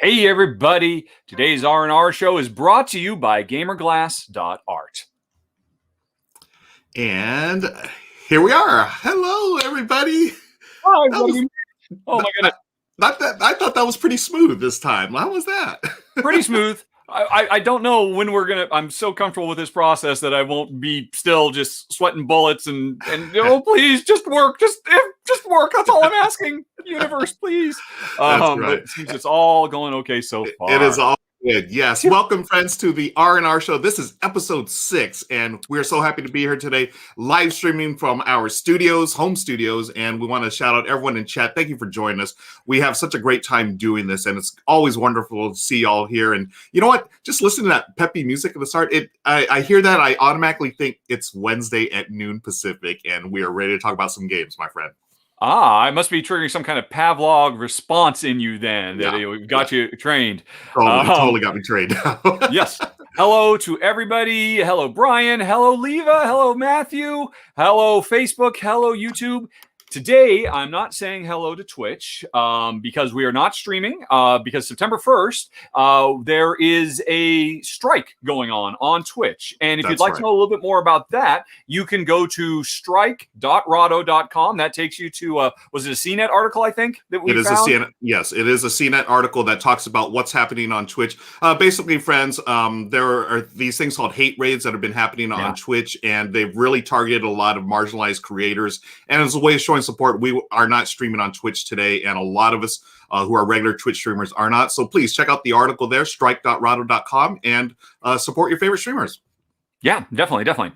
Hey everybody, today's R&R show is brought to you by gamerglass.art. And here we are. Hello, everybody. Hi, everybody. Oh my goodness. Not that I thought that was pretty smooth this time. How was that? Pretty smooth. I don't know when we're gonna. I'm so comfortable with this process that I won't be still just sweating bullets and please just work, just work. That's all I'm asking, universe, please. That's right. But it seems it's all going okay so far. It is all good. Yes. Welcome, friends, to the R&R show. This is episode 6, and we're so happy to be here today, live streaming from our studios, home studios, and we want to shout out everyone in chat. Thank you for joining us. We have such a great time doing this, and it's always wonderful to see y'all here. And you know what? Just listen to that peppy music at the start. I hear that, I automatically think it's Wednesday at noon Pacific, and we are ready to talk about some games, my friend. I must be triggering some kind of Pavlov response in you then that it got you trained. Totally got me trained. Yes. Hello to everybody. Hello, Brian. Hello, Leva. Hello, Matthew. Hello, Facebook. Hello, YouTube. Today, I'm not saying hello to Twitch because we are not streaming because September 1st, there is a strike going on Twitch. And if you'd like to know a little bit more about that, you can go to strike.rahdo.com. That takes you to, was it a CNET article, I think, that we found? Yes, it is a CNET article that talks about what's happening on Twitch. Basically, friends, there are these things called hate raids that have been happening on Twitch, and they've really targeted a lot of marginalized creators. And as a way of showing support, we are not streaming on Twitch today, and a lot of us who are regular Twitch streamers are not. So please check out the article there, strike.rahdo.com, and support your favorite streamers. Yeah, definitely.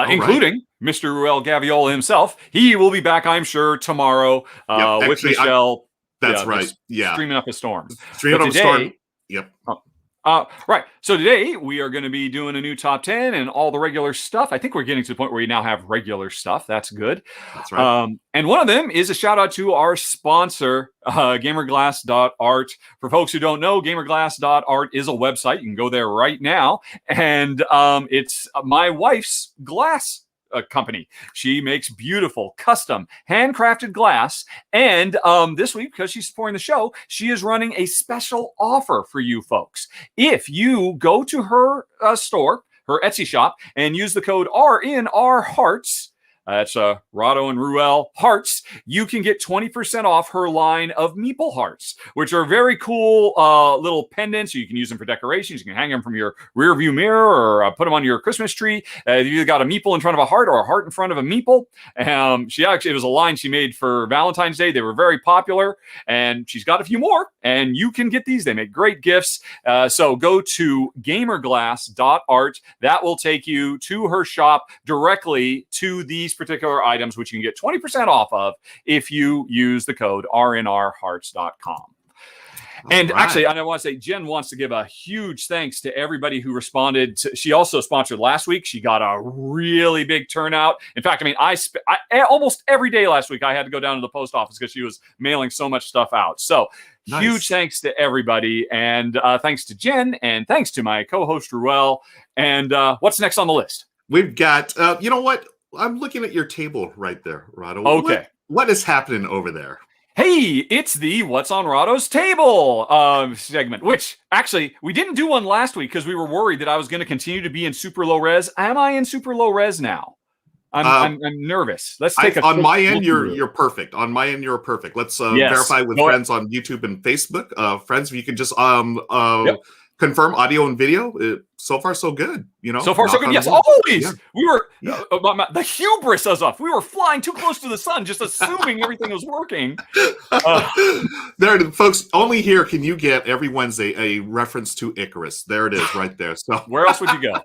Including Mr. Ruel Gaviola himself. He will be back, I'm sure, tomorrow with Michelle. That's right. Yeah. Streaming up a storm. Streaming up a storm. Yep. Right. So today we are going to be doing a new top 10 and all the regular stuff. I think we're getting to the point where we now have regular stuff. That's good. That's right. And one of them is a shout out to our sponsor, gamerglass.art. For folks who don't know, gamerglass.art is a website. You can go there right now. And it's my wife's glass company. She makes beautiful, custom, handcrafted glass. And this week, because she's supporting the show, she is running a special offer for you folks. If you go to her store, her Etsy shop, and use the code RNRHearts, that's Rahdo and Ruel Hearts, you can get 20% off her line of meeple hearts, which are very cool little pendants. You can use them for decorations. You can hang them from your rear view mirror or put them on your Christmas tree. You've either got a meeple in front of a heart or a heart in front of a meeple. It was a line she made for Valentine's Day. They were very popular, and she's got a few more, and you can get these. They make great gifts. So go to gamerglass.art. That will take you to her shop directly to these particular items, which you can get 20% off of if you use the code rnrhearts.com. And actually, I want to say Jen wants to give a huge thanks to everybody who responded. She also sponsored last week. She got a really big turnout. In fact, I almost every day last week, I had to go down to the post office because she was mailing so much stuff out. So huge thanks to everybody. And thanks to Jen. And thanks to my co-host, Ruel. And what's next on the list? We've got, you know what? I'm looking at your table right there, Rahdo. Okay. What is happening over there? Hey, it's the What's on Rahdo's Table segment, which actually we didn't do one last week because we were worried that I was going to continue to be in super low res. Am I in super low res now? I'm nervous. Let's take on my end. You're perfect. On my end, you're perfect. Let's verify with friends on YouTube and Facebook. Friends, if you can just confirm audio and video. So far, so good. So far, so good. Yes, always. We were the hubris us off. We were flying too close to the sun, just assuming everything was working. There, folks. Only here can you get every Wednesday a reference to Icarus. There it is, right there. So where else would you go?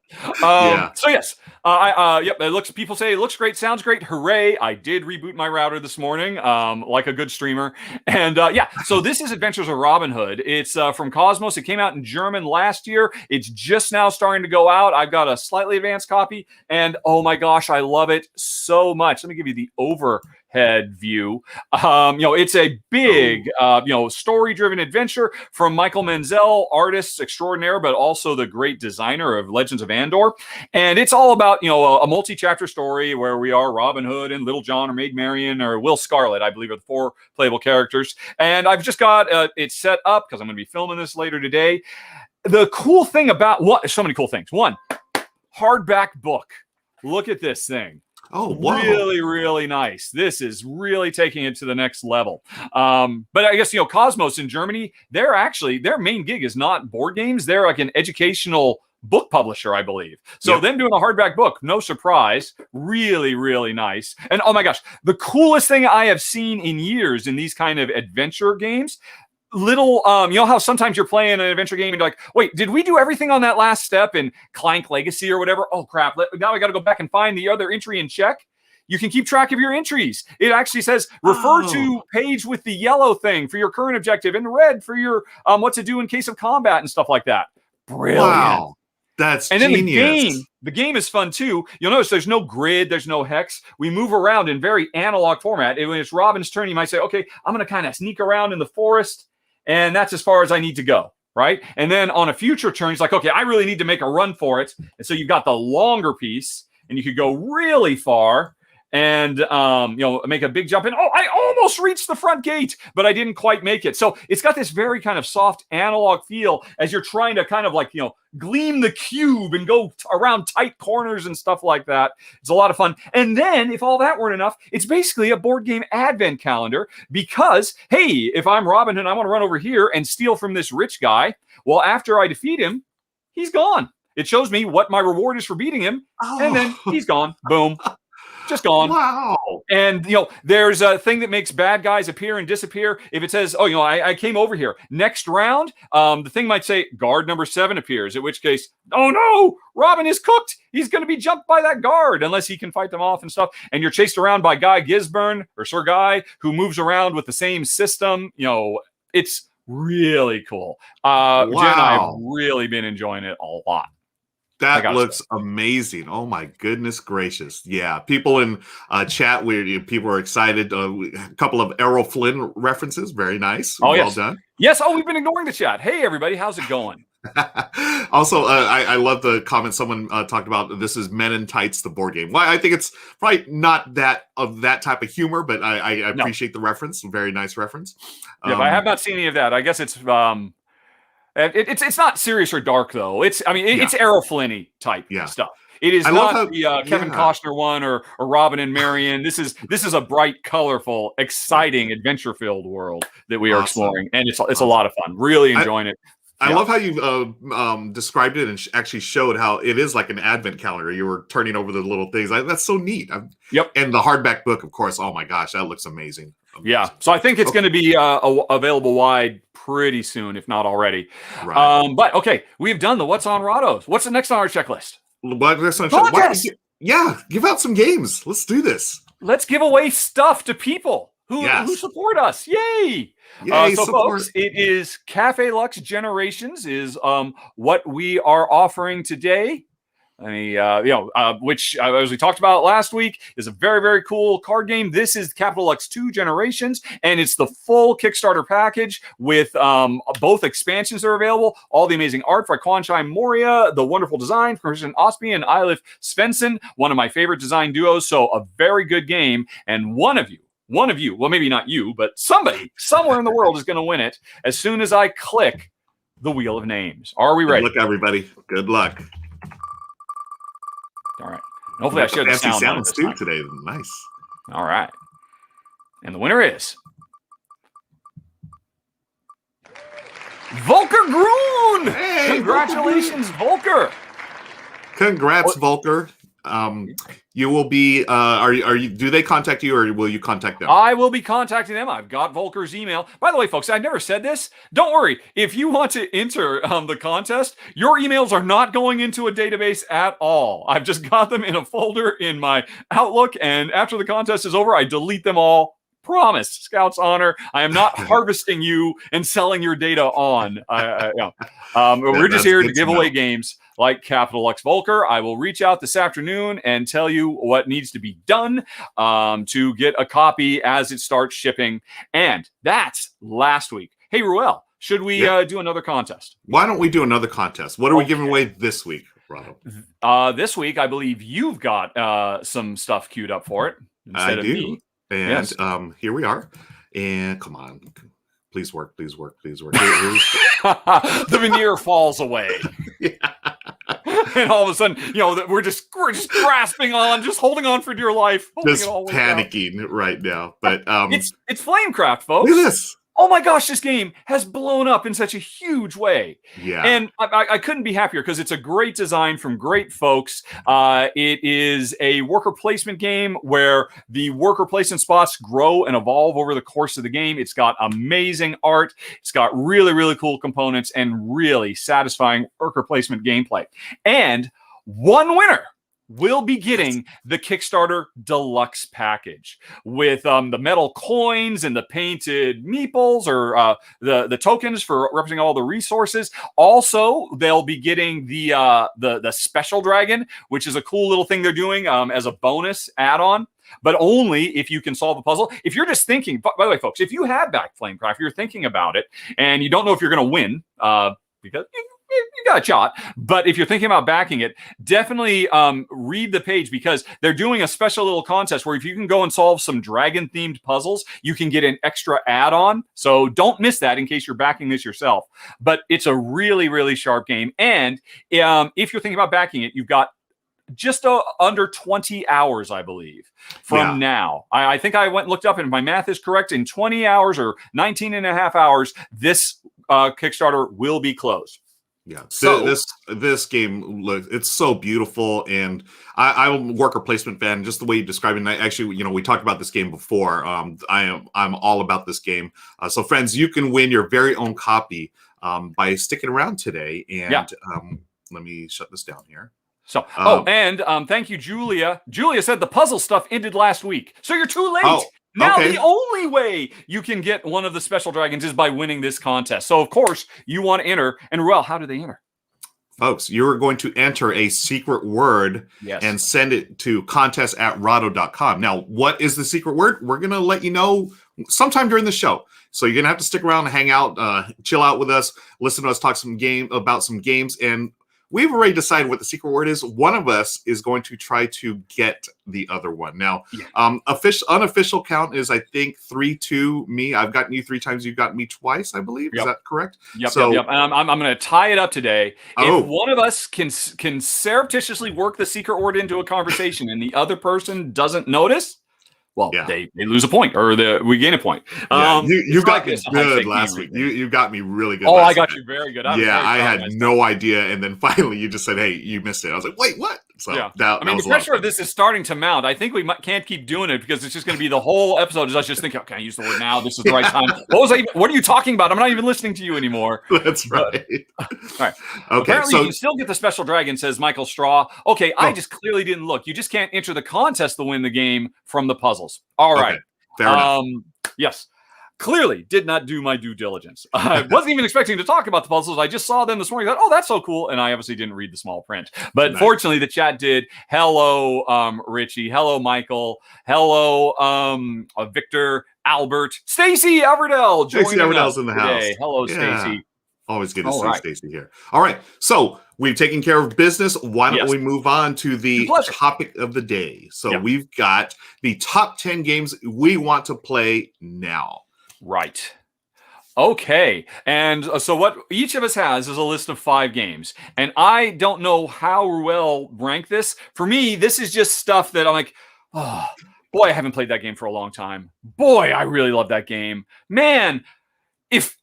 So yes, it looks. People say it looks great, sounds great. Hooray! I did reboot my router this morning, like a good streamer. And So this is Adventures of Robin Hood. It's from Cosmos. It came out in German last year. It's just now now starting to go out. I've got a slightly advanced copy, and oh my gosh, I love it so much. Let me give you the overhead view. It's a big, story-driven adventure from Michael Menzel, artist extraordinaire, but also the great designer of Legends of Andor. And it's all about, a multi-chapter story where we are Robin Hood and Little John or Maid Marian or Will Scarlet, I believe, are the 4 playable characters. And I've just got it set up because I'm going to be filming this later today. The cool thing about so many cool things. One, hardback book. Look at this thing. Oh, wow. Really, really nice. This is really taking it to the next level. But I guess, Cosmos in Germany, their main gig is not board games. They're like an educational book publisher, I believe. So them doing a hardback book, no surprise. Really, really nice. And oh my gosh, the coolest thing I have seen in years in these kind of adventure games, little how sometimes you're playing an adventure game and you're like, wait, did we do everything on that last step in Clank Legacy or whatever? Oh crap, now I got to go back and find the other entry and check. You can keep track of your entries. It actually says refer to page with the yellow thing for your current objective and red for your what to do in case of combat and stuff like that. Brilliant. Wow. That's and genius. Then the game is fun too. You'll notice there's no grid, there's no hex. We move around in very analog format. And when it's Robin's turn, you might say, okay, I'm going to kind of sneak around in the forest, and that's as far as I need to go, right? And then on a future turn, he's like, okay, I really need to make a run for it. And so you've got the longer piece, and you could go really far and make a big jump in. Oh, I almost reached the front gate, but I didn't quite make it. So it's got this very kind of soft analog feel as you're trying to kind of like, gleam the cube and go around tight corners and stuff like that. It's a lot of fun. And then if all that weren't enough, it's basically a board game advent calendar because, hey, if I'm Robin Hood and I want to run over here and steal from this rich guy, well, after I defeat him, he's gone. It shows me what my reward is for beating him. And then he's gone. Boom. Just gone. Wow. And, there's a thing that makes bad guys appear and disappear. If it says, I came over here. Next round, the thing might say guard number 7 appears, at which case, oh no, Robin is cooked. He's going to be jumped by that guard unless he can fight them off and stuff. And you're chased around by Guy Gisborne or Sir Guy, who moves around with the same system. It's really cool. Wow. Jen and I have really been enjoying it a lot. That looks amazing. Oh my goodness gracious. Yeah. People in chat where people are excited. A couple of Errol Flynn references. Very nice. Oh, well done. Yes. Oh, we've been ignoring the chat. Hey, everybody. How's it going? Also, I love the comment someone talked about. This is Men in Tights, the board game. Well, I think it's probably not that type of humor, but I appreciate the reference. Very nice reference. Yeah, but I have not seen any of that. I guess it's not serious or dark though. It's Errol Flynn type stuff. It is not the Kevin Costner one or Robin and Marian. This is a bright, colorful, exciting, adventure-filled world that we are exploring, and it's a lot of fun. Really enjoying it. I love how you described it and actually showed how it is like an advent calendar. You were turning over the little things. That's so neat. Yep. And the hardback book, of course. Oh my gosh, that looks amazing. Yeah. So I think it's going to be available wide pretty soon, if not already. Right. But okay, we've done the What's on Rahdo's. What's the next on our checklist? Yeah, give out some games. Let's do this. Let's give away stuff to people who support us. Yay! So folks, it is Cafe Lux Generations is what we are offering today. Which as we talked about last week is a very, very cool card game. This is Capital Lux 2 Generations, and it's the full Kickstarter package with both expansions that are available, all the amazing art by Kwanchai Moria, the wonderful design from Christian Osby and Eilif Svensson, one of my favorite design duos. So a very good game, and one of you, well, maybe not you, but somebody somewhere in the world is going to win it as soon as I click the Wheel of Names. Are we ready? Good luck, everybody. Good luck. All right. Hopefully I showed the sounds too today. Nice. All right. And the winner is Volker Grun. Hey, congratulations, Volker. Congrats, Volker. You will be are you do they contact you or will you contact them? I will be contacting them. I've got Volker's email. By the way, folks, I never said this. Don't worry. If you want to enter the contest, your emails are not going into a database at all. I've just got them in a folder in my Outlook, and after the contest is over, I delete them all. Promise, Scout's honor. I am not harvesting you and selling your data on. We're just here to give away games. like Capital Lux Volker, I will reach out this afternoon and tell you what needs to be done to get a copy as it starts shipping. And that's last week. Hey, Ruel, should we do another contest? Why don't we do another contest? What are we giving away this week, Rahdo? This week, I believe you've got some stuff queued up for it instead of me. And yes. Here we are. And come on. Please work. Here's the veneer falls away. Yeah. And all of a sudden, we're just grasping on, just holding on for dear life. Just panicking right now. But it's Flamecraft, folks. Look at this. Oh my gosh, this game has blown up in such a huge way. Yeah. And I couldn't be happier because it's a great design from great folks. It is a worker placement game where the worker placement spots grow and evolve over the course of the game. It's got amazing art. It's got really, really cool components and really satisfying worker placement gameplay. And one winner will be getting the Kickstarter Deluxe package with the metal coins and the painted meeples or the tokens for representing all the resources. Also, they'll be getting the special dragon, which is a cool little thing they're doing as a bonus add-on. But only if you can solve a puzzle. If you're just thinking, by the way, folks, if you have backed Flamecraft, you're thinking about it and you don't know if you're going to win because you got a shot. But if you're thinking about backing it, definitely read the page because they're doing a special little contest where if you can go and solve some dragon-themed puzzles, you can get an extra add-on. So don't miss that in case you're backing this yourself. But it's a really, really sharp game. And if you're thinking about backing it, you've got just under 20 hours, I believe, from now. I think I went and looked up, and if my math is correct, in 20 hours or 19 and a half hours, this Kickstarter will be closed. Yeah, so this game it's so beautiful, and I'm a worker placement fan. Just the way you describe it, and actually, we talked about this game before. I'm all about this game. So, friends, you can win your very own copy by sticking around today. And let me shut this down here. So, thank you, Julia. Julia said the puzzle stuff ended last week, so you're too late. Now, the only way you can get one of the special dragons is by winning this contest. So, of course, you want to enter. And, Ruel, how do they enter? Folks, you're going to enter a secret word and send it to contest@rahdo.com. Now, what is the secret word? We're going to let you know sometime during the show. So you're going to have to stick around and hang out, chill out with us, listen to us talk about some games. And we've already decided what the secret word is. One of us is going to try to get the other one. Now, unofficial count is, I think, 3-2 me. I've gotten you 3 times. You've gotten me twice, I believe. Is that correct? Yep. And I'm going to tie it up today. If one of us can surreptitiously work the secret word into a conversation and the other person doesn't notice, well, they lose a point or we gain a point. You got me good last week. You got me really good. I got you very good. I had no idea, and then finally you just said, "Hey, you missed it." I was like, "Wait, what?" So the pressure of this is starting to mount. I think we can't keep doing it because it's just going to be the whole episode is us just thinking, "Okay, I use the word now. This is the right time." What are you talking about? I'm not even listening to you anymore. That's right. All right. Okay. Apparently, you can still get the special dragon, says Michael Straw. Okay, I just clearly didn't look. You just can't enter the contest to win the game from the puzzles. All right. Okay. Fair enough. Yes. Clearly did not do my due diligence. I wasn't even expecting to talk about the puzzles. I just saw them this morning. I thought, that's so cool. And I obviously didn't read the small print. But fortunately, the chat did. Hello, Richie. Hello, Michael. Hello, Victor, Albert. Stacy Everdell. Stacy Everdell's in the house. Hello, Stacy. Always good to see Stacy here. All right. So we've taken care of business. Why don't we move on to the topic of the day? So we've got the top 10 games we want to play now. Right. Okay. And so what each of us has is a list of 5 games. And I don't know how Ruel ranked this. For me, this is just stuff that I'm like, oh, boy, I haven't played that game for a long time. Boy, I really love that game. Man, if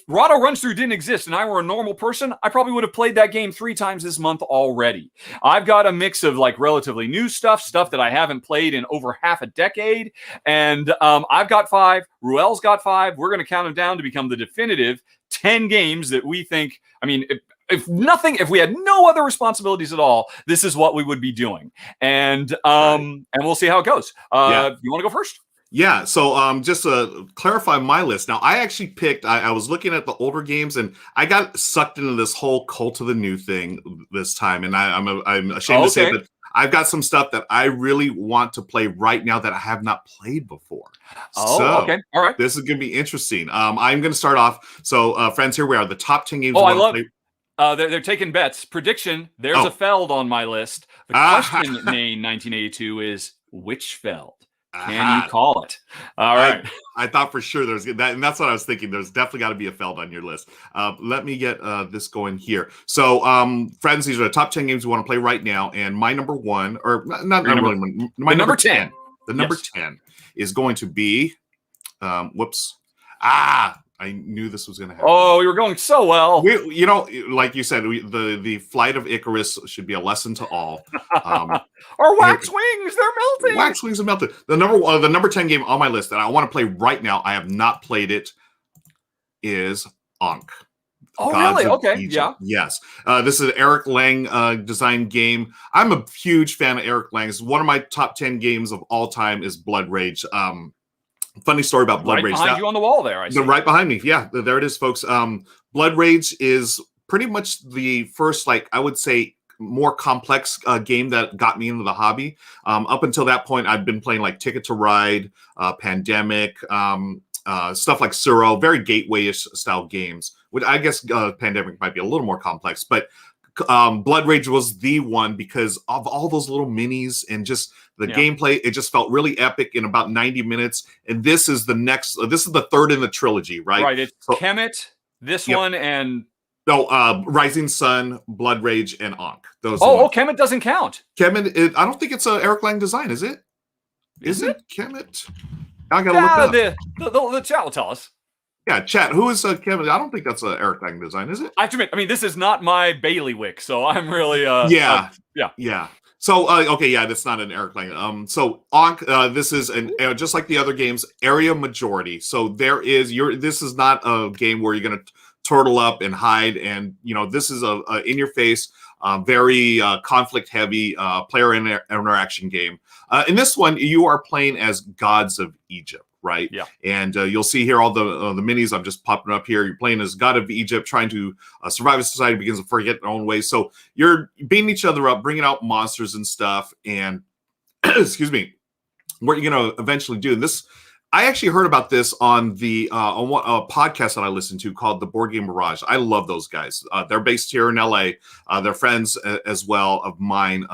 Rahdo Runs Through didn't exist and I were a normal person, I probably would have played that game 3 times this month already. I've got a mix of like relatively new stuff that I haven't played in over half a decade. And I've got 5. Ruel's got 5. We're going to count them down to become the definitive 10 games that we think, if we had no other responsibilities at all, this is what we would be doing. And we'll see how it goes. You want to go first? Yeah, so just to clarify my list. Now, I actually picked. I was looking at the older games, and I got sucked into this whole Cult of the New thing this time. And I'm ashamed to say that I've got some stuff that I really want to play right now that I have not played before. Oh, okay, all right. This is going to be interesting. I'm going to start off. So, friends, here we are. The top 10 games. Oh, I love. They're taking bets. Prediction. There's a Feld on my list. The question, Maine 1982, is which Feld? Can you call it? All right. I thought for sure there's that, and that's what I was thinking. There's definitely got to be a Feld on your list. Let me get this going here. So, friends, these are the top 10 games we want to play right now, and my number one, or not number one, my number 10. The number 10 is going to be, I knew this was going to happen. Oh, we were going so well. Like you said, the flight of Icarus should be a lesson to all. Our wax wings, they're melting. Wax wings are melted. The number 10 game on my list that I want to play right now, I have not played it, is Ankh. Oh, Gods really? Okay, Egypt. Yeah. Yes. This is an Eric Lang designed game. I'm a huge fan of Eric Lang's. One of my top 10 games of all time is Blood Rage. Funny story about Blood Rage. Right behind you on the wall there, I see. Right behind me. Yeah, there it is, folks. Blood Rage is pretty much the first, I would say, more complex game that got me into the hobby. Up until that point, I've been playing Ticket to Ride, Pandemic, stuff like Suro, very gateway-ish style games. Which I guess Pandemic might be a little more complex, but Blood Rage was the one because of all those little minis and just the gameplay. It just felt really epic in about 90 minutes. And this is this is the third in the trilogy, right? Right. It's Kemet, this one, and Rising Sun, Blood Rage, and Ankh. Those. Kemet doesn't count. Kemet, I don't think it's an Eric Lang design, is it? Is it Kemet? I gotta look it up. The chat will tell us. Yeah, chat. Who is Kevin? I don't think that's an Eric Lang design, is it? I have to admit, this is not my bailiwick, so I'm really yeah. So that's not an Eric Lang. So Ankh, this is just like the other games, area majority. So this is not a game where you're gonna turtle up and hide, and this is a in your face, very conflict heavy player interaction game. In this one, you are playing as gods of Egypt. Right. Yeah. And you'll see here all the minis. I'm just popping up here. You're playing as God of Egypt, trying to survive as society begins to forget their own ways. So you're beating each other up, bringing out monsters and stuff. And excuse me, what you're going to eventually do. And this, I actually heard about this on the on a podcast that I listened to called The Board Game Mirage. I love those guys. They're based here in LA. They're friends as well of mine.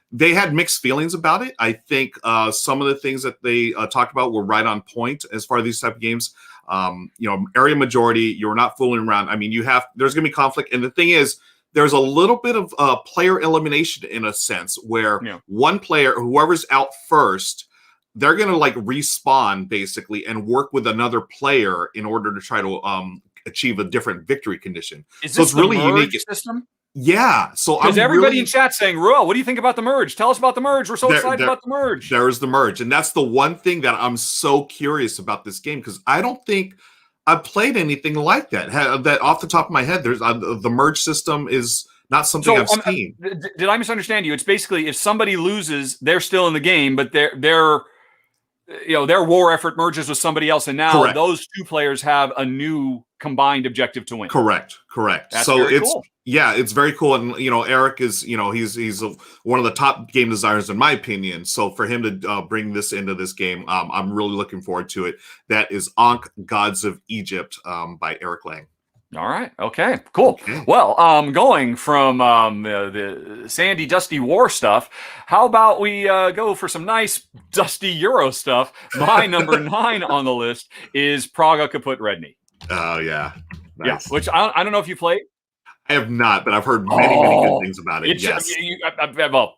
They had mixed feelings about it. I think some of the things that they talked about were right on point as far as these type of games. Area majority, you're not fooling around. There's going to be conflict. And the thing is, there's a little bit of player elimination in a sense where one player, whoever's out first, they're going to respawn basically and work with another player in order to try to achieve a different victory condition. So it's really unique system. Yeah, so because everybody in chat saying, "Ruel, what do you think about the merge? Tell us about the merge. We're so excited about the merge." There's the merge, and that's the one thing that I'm so curious about this game because I don't think I've played anything like that. That off the top of my head, there's the merge system is not something I've seen. Did I misunderstand you? It's basically if somebody loses, they're still in the game, but their war effort merges with somebody else, and now those two players have a new combined objective to win. Correct. That's very cool. Yeah, it's very cool, and Eric is he's one of the top game designers in my opinion. So for him to bring this into this game, I'm really looking forward to it. That is Ankh, Gods of Egypt by Eric Lang. All right. Okay. Cool. Okay. Well, going from the sandy, dusty war stuff, how about we go for some nice, dusty Euro stuff? My number 9 on the list is Praga, Caput, Regni. Oh yeah, nice. Yeah. Which I don't know if you played. I have not, but I've heard many good things about it.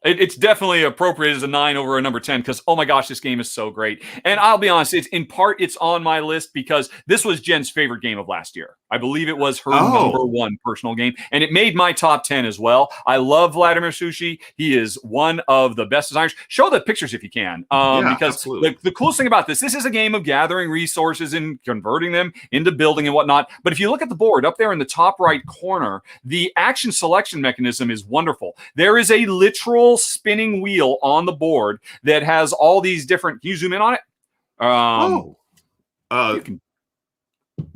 It's definitely appropriate as a 9 over a number 10 because, oh my gosh, this game is so great. And I'll be honest, it's on my list because this was Jen's favorite game of last year. I believe it was her number 1 personal game, and it made my top 10 as well. I love Vladimir Sushi. He is one of the best designers. Show the pictures if you can, because the coolest thing about this is a game of gathering resources and converting them into building and whatnot. But if you look at the board up there in the top right corner, The action selection mechanism is wonderful. There is a literal spinning wheel on the board that has all these different. Can you zoom in on it? You can.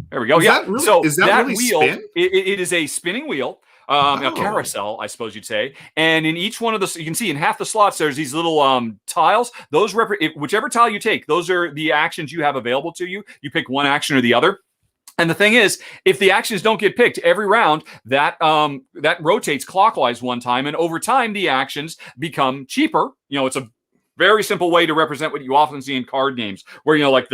There we go. Is that really wheel, spin? It is a spinning wheel. A carousel, I suppose you'd say. And in each one of the, you can see in half the slots, there's these little tiles. Those whichever tile you take, those are the actions you have available to you. You pick one action or the other. And the thing is, if the actions don't get picked every round, that rotates clockwise one time, and over time the actions become cheaper. It's a very simple way to represent what you often see in card games, where like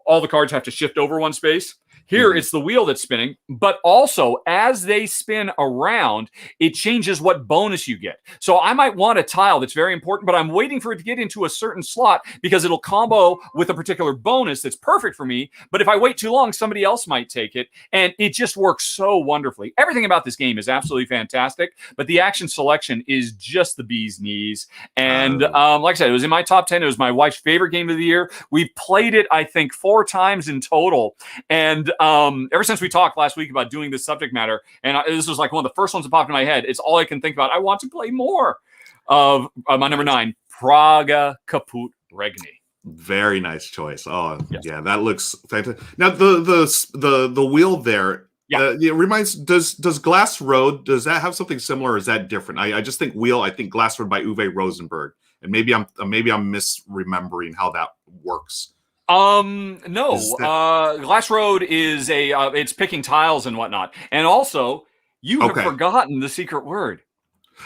all the cards have to shift over one space. Here, it's the wheel that's spinning, but also as they spin around, it changes what bonus you get. So I might want a tile that's very important, but I'm waiting for it to get into a certain slot because it'll combo with a particular bonus that's perfect for me. But if I wait too long, somebody else might take it, and it just works so wonderfully. Everything about this game is absolutely fantastic, but the action selection is just the bee's knees. And like I said, it was in my top 10. It was my wife's favorite game of the year. We've played it, I think, 4 times in total. And ever since we talked last week about doing this subject matter, and this was like one of the first ones that popped in my head, it's all I can think about. I want to play more of my number 9, Praga Caput Regni. Very nice choice. Oh, yes. Yeah, that looks fantastic. Now the wheel there, it reminds. Does Glass Road, does that have something similar, or is that different? I just think wheel. I think Glass Road by Uwe Rosenberg, and maybe I'm misremembering how that works. No. Glass Road is it's picking tiles and whatnot. And also, you have forgotten the secret word.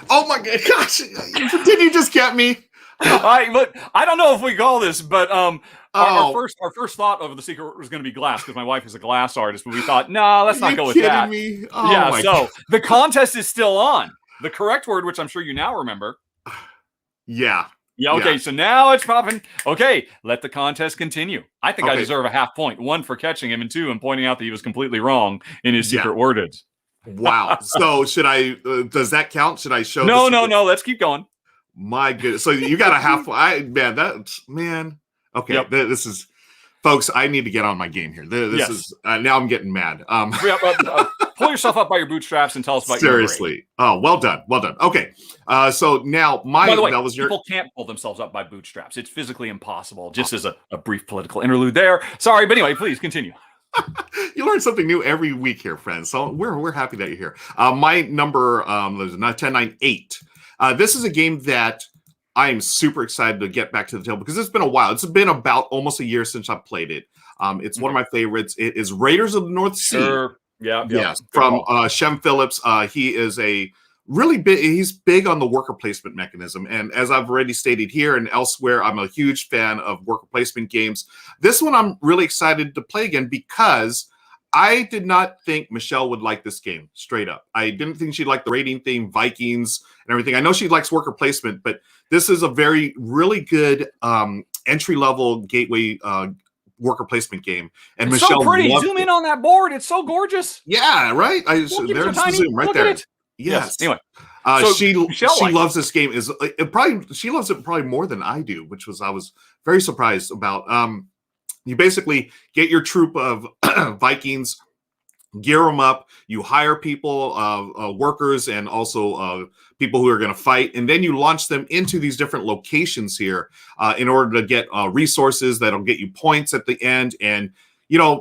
Oh my gosh. Did you just get me? But I don't know if we call this, but our first thought of the secret word was going to be glass, because my wife is a glass artist, but we thought, no, let's not go with that. Me? Oh, the contest is still on. The correct word, which I'm sure you now remember. Yeah. Yeah, okay, so now it's popping. Okay, let the contest continue. I think I deserve a half point. 1, for catching him, and 2, and pointing out that he was completely wrong in his secret wordage. Wow. So should I, does that count? Should I show? No. Let's keep going. My goodness. So you got a half. Okay. Yep. This is, folks, I need to get on my game here. This is, now I'm getting mad. Pull yourself up by your bootstraps and tell us about seriously. Oh, well done. Okay. So now by the way, that was people can't pull themselves up by bootstraps. It's physically impossible. Just as a brief political interlude there. Sorry, but anyway, please continue. You learn something new every week here, friends. So we're happy that you're here. My number is 1098. This is a game that I am super excited to get back to the table because it's been a while. It's been about almost a year since I played it. It's one of my favorites. It is Raiders of the North Sea. Sure. Yeah. Yes. From Shem Phillips. He is he's big on the worker placement mechanism. And as I've already stated here and elsewhere, I'm a huge fan of worker placement games. This one I'm really excited to play again because I did not think Michelle would like this game, straight up. I didn't think she'd like the raiding theme, Vikings, and everything. I know she likes worker placement, but this is a really good entry-level gateway worker placement game. And it's Michelle so pretty. loved Zoom in on that board. It's so gorgeous. Yeah, right? There's the zoom right there. Yes. Anyway. She loves this game. She loves it probably more than I do, I was very surprised about. You basically get your troop of Vikings, gear them up. You hire people, workers, and also people who are going to fight, and then you launch them into these different locations here in order to get resources that'll get you points at the end. And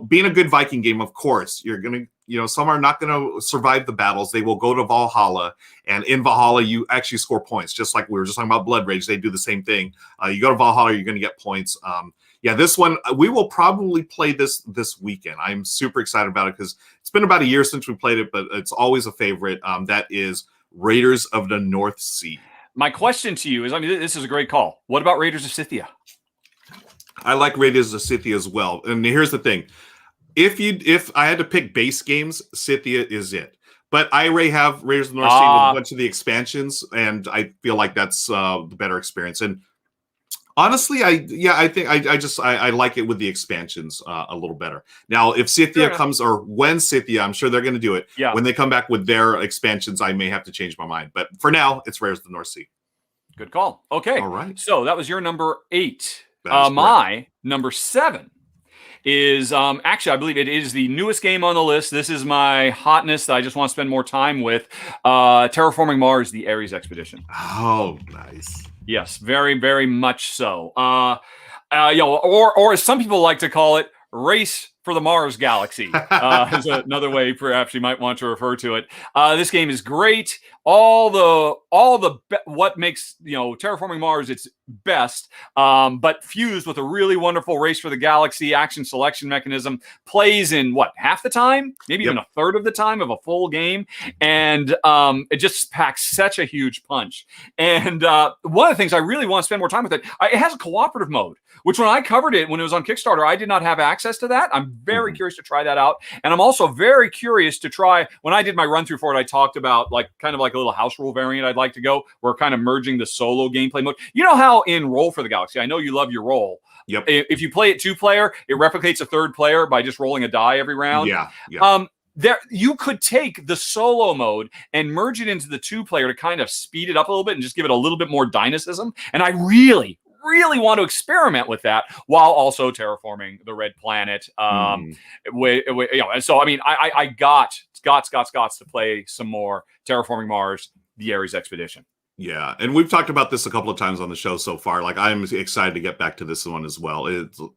being a good Viking game, of course, you're going to, some are not going to survive the battles. They will go to Valhalla, and in Valhalla, you actually score points, just like we were just talking about Blood Rage. They do the same thing. You go to Valhalla, you're going to get points. This one, we will probably play this weekend. I'm super excited about it because it's been about a year since we played it, but it's always a favorite. That is Raiders of the North Sea. My question to you is, this is a great call. What about Raiders of Scythia? I like Raiders of Scythia as well. And here's the thing. If I had to pick base games, Scythia is it. But I already have Raiders of the North Sea with a bunch of the expansions, and I feel like that's the better experience. And honestly, I think I like it with the expansions a little better. Now, if Scythia comes, or when Scythia, I'm sure they're going to do it. Yeah. When they come back with their expansions, I may have to change my mind. But for now, it's Raiders of the North Sea. Good call. Okay. All right. So that was your number 8. My number 7 is actually, I believe it is the newest game on the list. This is my hotness that I just want to spend more time with. Terraforming Mars, the Ares Expedition. Oh, nice. Yes, very, very much so. Or as some people like to call it, Race for the Mars Galaxy is another way perhaps you might want to refer to it. This game is great. What makes Terraforming Mars its best, but fused with a really wonderful Race for the Galaxy action selection mechanism, plays in half the time, maybe even a third of the time of a full game, and it just packs such a huge punch. And one of the things I really want to spend more time with it has a cooperative mode, which when I covered it when it was on Kickstarter, I did not have access to that. I'm very curious to try that out, and I'm also very curious to try. When I did my run through for it, I talked about kind of like a little house rule variant I'd like to go. We're kind of merging the solo gameplay mode. You know how in Roll for the Galaxy, I know you love your roll. Yep. If you play it 2-player, it replicates a third player by just rolling a die every round. Yeah. There, you could take the solo mode and merge it into the 2-player to kind of speed it up a little bit and just give it a little bit more dynamism. And I really want to experiment with that while also terraforming the Red Planet. And so I mean, I got to play some more Terraforming Mars, the Ares Expedition. Yeah, and we've talked about this a couple of times on the show so far. Like, I'm excited to get back to this one as well.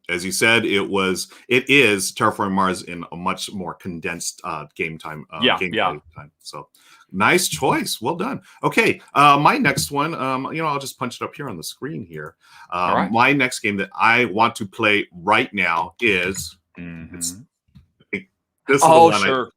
As you said, it is Terraforming Mars in a much more condensed game time. Time. So, nice choice. Well done. Okay, my next one. I'll just punch it up here on the screen here. Right. My next game that I want to play right now is. This is the one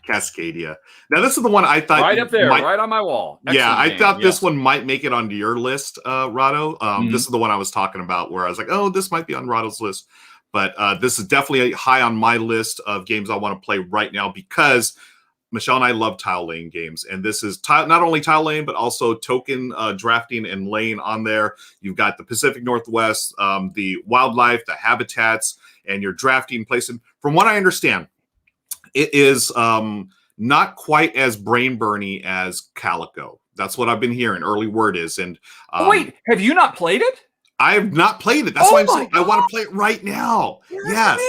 Cascadia. Now, this is the one I thought right up there, right on my wall. Excellent I thought this one might make it onto your list, Rahdo. This is the one I was talking about where I was like, oh, this might be on Rahdo's list. But this is definitely high on my list of games I want to play right now because Michelle and I love tile laying games. And this is not only tile laying, but also token drafting and laying on there. You've got the Pacific Northwest, the wildlife, the habitats, and you're drafting, placing. From what I understand, it is not quite as brain burny as Calico. That's what I've been hearing. Early word is. And wait, have you not played it? I have not played it. That's why I want to play it right now. Yes,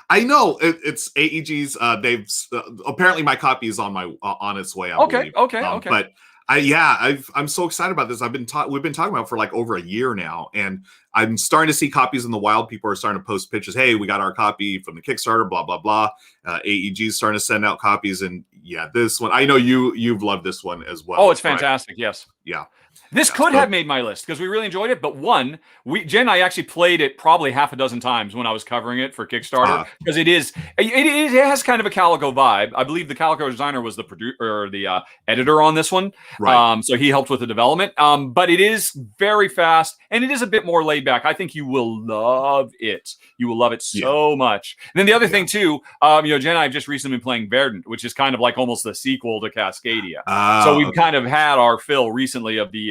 I know it's AEG's. They've apparently my copy is on its way. I believe. Okay. But I'm so excited about this. We've been talking about it for like over a year now, and I'm starting to see copies in the wild. People are starting to post pictures. Hey, we got our copy from the Kickstarter. Blah blah blah. AEG's starting to send out copies, and this one I know you've loved this one as well. Oh, it's fantastic. Yes. Yeah. This could have made my list because we really enjoyed it. But Jen and I actually played it probably half a dozen times when I was covering it for Kickstarter because it has kind of a Calico vibe. I believe the Calico designer was the producer or the editor on this one. Right. So he helped with the development. But it is very fast and it is a bit more laid back. I think you will love it. You will love it so much. And then the other thing too, Jen and I have just recently been playing Verdant, which is kind of like almost the sequel to Cascadia. So we've kind of had our fill recently of the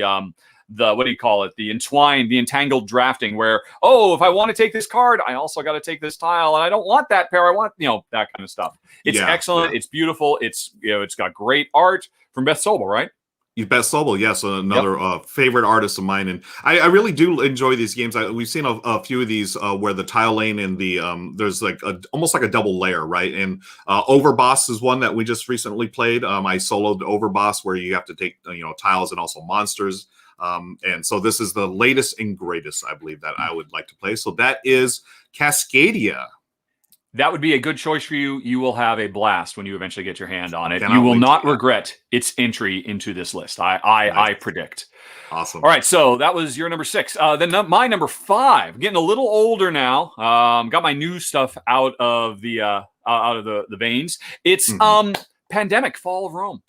what do you call it? The entangled drafting where, if I want to take this card, I also got to take this tile and I don't want that pair. I want, that kind of stuff. It's excellent. It's beautiful. It's got great art from Beth Sobel, right? Beth Sobel, yes, another favorite artist of mine, and I really do enjoy these games. We've seen a few of these where the tile lane and the there's like almost like a double layer, right? And Overboss is one that we just recently played. I soloed Overboss where you have to take tiles and also monsters. And so this is the latest and greatest, I believe, that I would like to play. So that is Cascadia. That would be a good choice for you. You will have a blast when you eventually get your hand on it. You will not regret its entry into this list. I predict. Awesome. All right, so that was your number 6. Then my number 5. Getting a little older now. Got my new stuff out of the veins. It's Pandemic: Fall of Rome.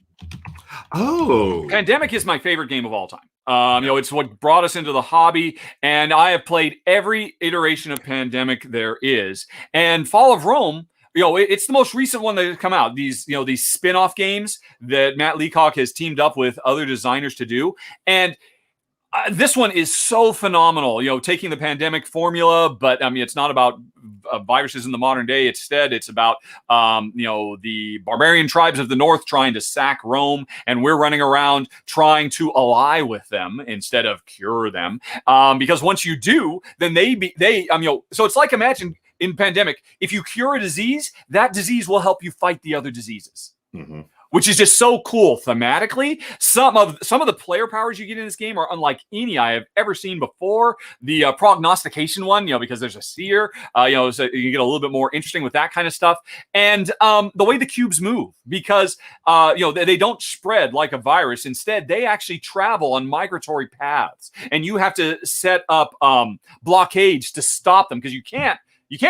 Oh, Pandemic is my favorite game of all time. It's what brought us into the hobby, and I have played every iteration of Pandemic there is. And Fall of Rome, it's the most recent one that has come out. These spin-off games that Matt Leacock has teamed up with other designers to do, and this one is so phenomenal. Taking the Pandemic formula, but it's not about viruses in the modern day. Instead, it's about the barbarian tribes of the north trying to sack Rome, and we're running around trying to ally with them instead of cure them. Because once you do, then so it's like, imagine in Pandemic, if you cure a disease, that disease will help you fight the other diseases. Mm-hmm. Which is just so cool thematically. Some of the player powers you get in this game are unlike any I have ever seen before. The prognostication one, because there's a seer, so you get a little bit more interesting with that kind of stuff. And the way the cubes move, because they don't spread like a virus. Instead, they actually travel on migratory paths, and you have to set up blockades to stop them because you can't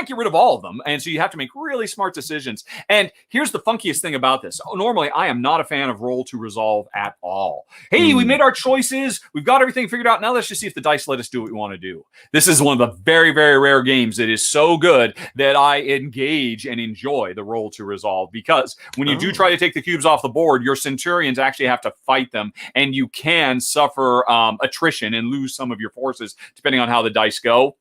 get rid of all of them. And so you have to make really smart decisions. And here's the funkiest thing about this. Normally, I am not a fan of roll to resolve at all. Hey, we made our choices. We've got everything figured out. Now let's just see if the dice let us do what we want to do. This is one of the very, very rare games that is so good that I engage and enjoy the roll to resolve, because when you do try to take the cubes off the board, your centurions actually have to fight them, and you can suffer attrition and lose some of your forces depending on how the dice go.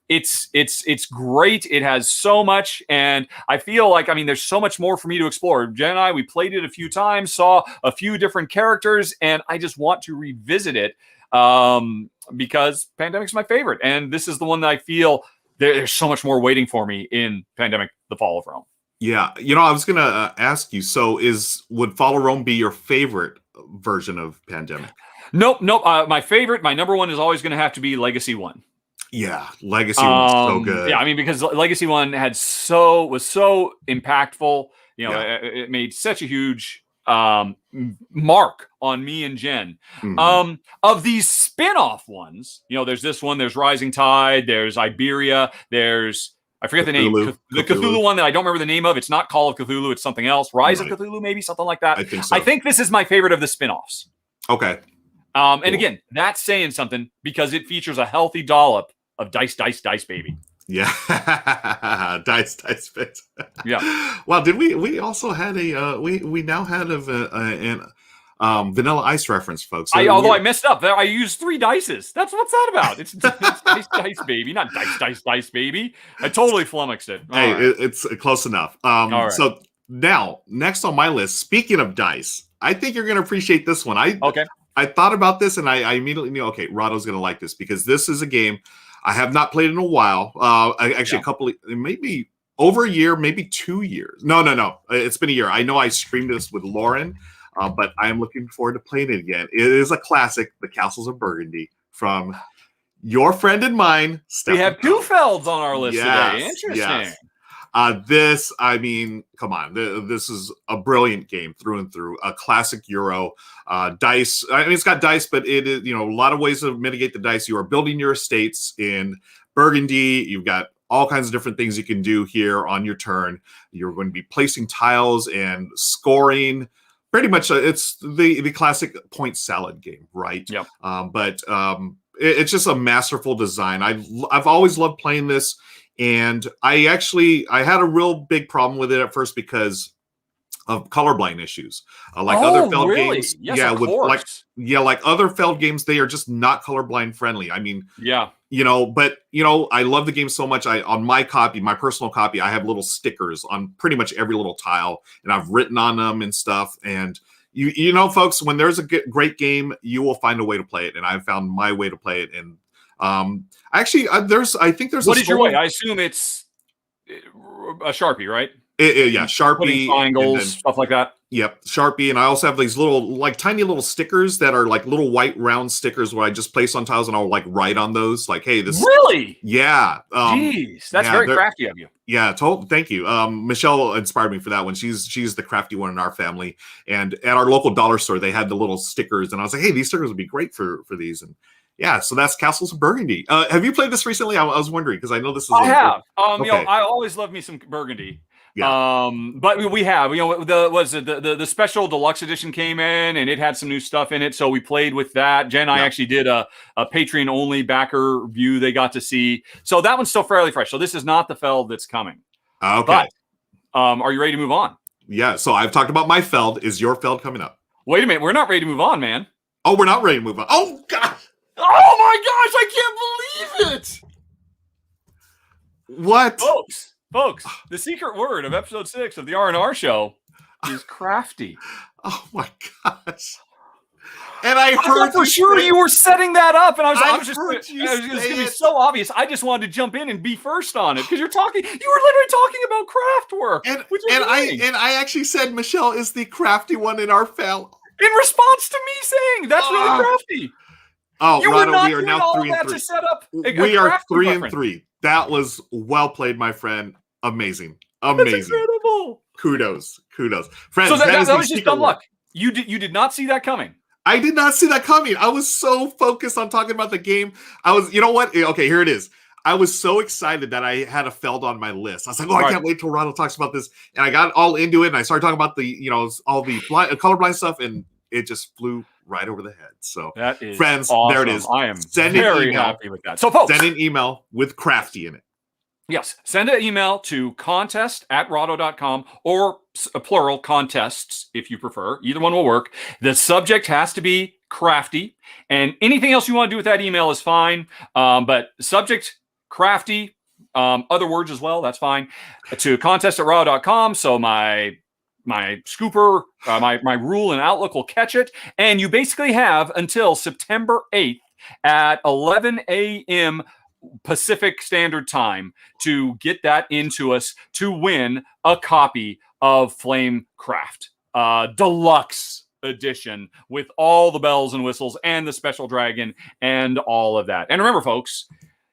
It's great. It has so much, and I feel like, there's so much more for me to explore. Jen and I, we played it a few times, saw a few different characters, and I just want to revisit it because Pandemic's my favorite, and this is the one that I feel there's so much more waiting for me in Pandemic: The Fall of Rome. Yeah, I was gonna ask you. So, would Fall of Rome be your favorite version of Pandemic? Nope. My number one is always going to have to be Legacy 1. Yeah, Legacy was so good. Yeah, because Legacy 1 was so impactful. It made such a huge mark on me and Jen. Mm-hmm. Of these spin-off ones, there's this one, there's Rising Tide, there's Iberia, there's, I forget the name, the Cthulhu one that I don't remember the name of. It's not Call of Cthulhu, it's something else. Rise of Cthulhu, maybe, something like that. I think so. I think this is my favorite of the spin-offs. Okay. And again, that's saying something because it features a healthy dollop of dice, baby. Yeah. dice, bit. Yeah. Well, did we also had we now had an Vanilla Ice reference, folks. So although I messed up. I used 3 dices. What's that about? It's dice, baby, not dice, baby. I totally flummoxed it. Hey, it's close enough. Right. So now, next on my list, speaking of dice, I think you're going to appreciate this one. I thought about this, and I immediately knew, okay, Rahdo's going to like this, because this is a game I have not played in a while. A couple, maybe over a year, maybe 2 years. No. It's been a year. I know I streamed this with Lauren, but I am looking forward to playing it again. It is a classic, The Castles of Burgundy, from your friend and mine, Stefan. We have 2 Felds on our list today. Interesting. Yes. Come on. This is a brilliant game through and through. A classic Euro. Dice. It's got dice, but it is, a lot of ways to mitigate the dice. You are building your estates in Burgundy. You've got all kinds of different things you can do here on your turn. You're going to be placing tiles and scoring. Pretty much, it's the classic point salad game, right? Yep. It's just a masterful design. I've always loved playing this. And I had a real big problem with it at first because of colorblind issues. Other Feld games, yes, of course. Like other Feld games, they are just not colorblind friendly. But I love the game so much. On my copy, my personal copy, I have little stickers on pretty much every little tile, and I've written on them and stuff. And folks, when there's a great game, you will find a way to play it, and I've found my way to play it. And I think there's what is your way? I assume it's a Sharpie, right? Yeah, Sharpie, triangles, stuff like that. Yep, Sharpie, and I also have these little, tiny little stickers that are like little white round stickers where I just place on tiles and I'll write on those, hey, this. Really? Yeah. Jeez, that's very crafty of you. Yeah, thank you. Michelle inspired me for that one. She's the crafty one in our family, and at our local dollar store they had the little stickers, and I was like, hey, these stickers would be great for these. And yeah, so that's Castles of Burgundy. Have you played this recently? I was wondering, because I know this is. I have. Okay. I always love me some Burgundy. Yeah. But we have, the special deluxe edition came in, and it had some new stuff in it, so we played with that. Jen and I actually did a Patreon only backer view they got to see. So that one's still fairly fresh. So this is not the Feld that's coming. Okay. But, are you ready to move on? Yeah. So I've talked about my Feld. Is your Feld coming up? Wait a minute. We're not ready to move on, man. Oh, we're not ready to move on. Oh, God. Oh my gosh, I can't believe it! What? Folks, the secret word of episode 6 of the R&R show is crafty. Oh my gosh. And I heard for sure you were setting that up, and I was just going to be so obvious. I just wanted to jump in and be first on it because you were literally talking about craft work. And I actually said Michelle is the crafty one in our family. In response to me saying that's really crafty. Oh, you Rahdo, were not we are doing now all 3 and that 3. To set up We are 3 and 3. That was well played, my friend. Amazing. That's incredible. Kudos. Friends, so that was just dumb luck. You did not see that coming. I did not see that coming. I was so focused on talking about the game. You know what? Okay, here it is. I was so excited that I had a Feld on my list. I was like, I can't wait till Rahdo talks about this. And I got all into it, and I started talking about the, all the colorblind stuff, and it just flew right over the head. So, that is friends, awesome. there it is. I am very happy with that. So, folks, send an email with crafty in it. Yes, send an email to contest@rahdo.com or a plural contests if you prefer. Either one will work. The subject has to be crafty, and anything else you want to do with that email is fine. But subject crafty, other words as well, that's fine. To contest@rahdo.com. So my scooper, my rule and Outlook will catch it, and you basically have until September 8th at 11 a.m. Pacific Standard Time to get that into us to win a copy of Flamecraft Deluxe Edition with all the bells and whistles and the special dragon and all of that. And remember, folks,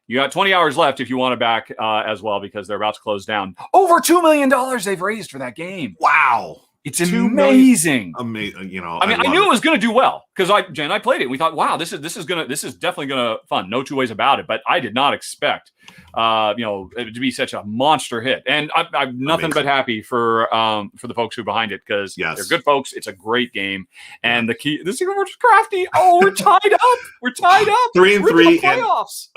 you got 20 hours left if you want it back as well, because they're about to close down. Over $2 million they've raised for that game. Wow. It's amazing. Amazing. I knew it was going to do well because Jen and I played it. We thought, wow, this is definitely going to fun. No two ways about it. But I did not expect, it to be such a monster hit. And I'm nothing but happy for the folks who are behind it, because they're good folks. It's a great game. And the secret word is crafty. Oh, we're tied up. We're tied up. 3 and 3 playoffs.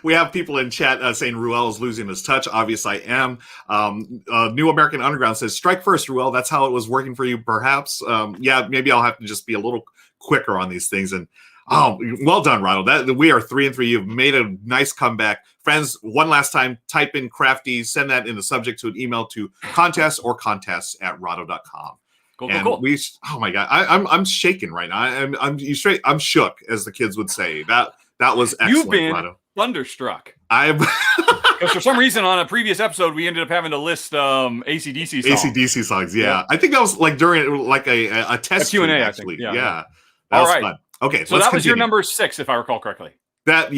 We have people in chat saying Ruel is losing his touch. Obviously, I am. New American Underground says, strike first, Ruel. That's how it was working for you, perhaps. Maybe I'll have to just be a little quicker on these things. And well done, Rahdo. We are 3 and 3. You've made a nice comeback. Friends, one last time, type in crafty, send that in the subject to an email to contests@rahdo.com. Cool. Oh my God, I'm shaking right now. I'm shook, as the kids would say. That was excellent. You've been Rahdo. Thunderstruck. Because for some reason on a previous episode we ended up having to list AC/DC songs. AC/DC songs, yeah. I think that was like during a test Q&A, actually. I think. Yeah. All right. Fun. Okay, so that was your number 6, if I recall correctly. That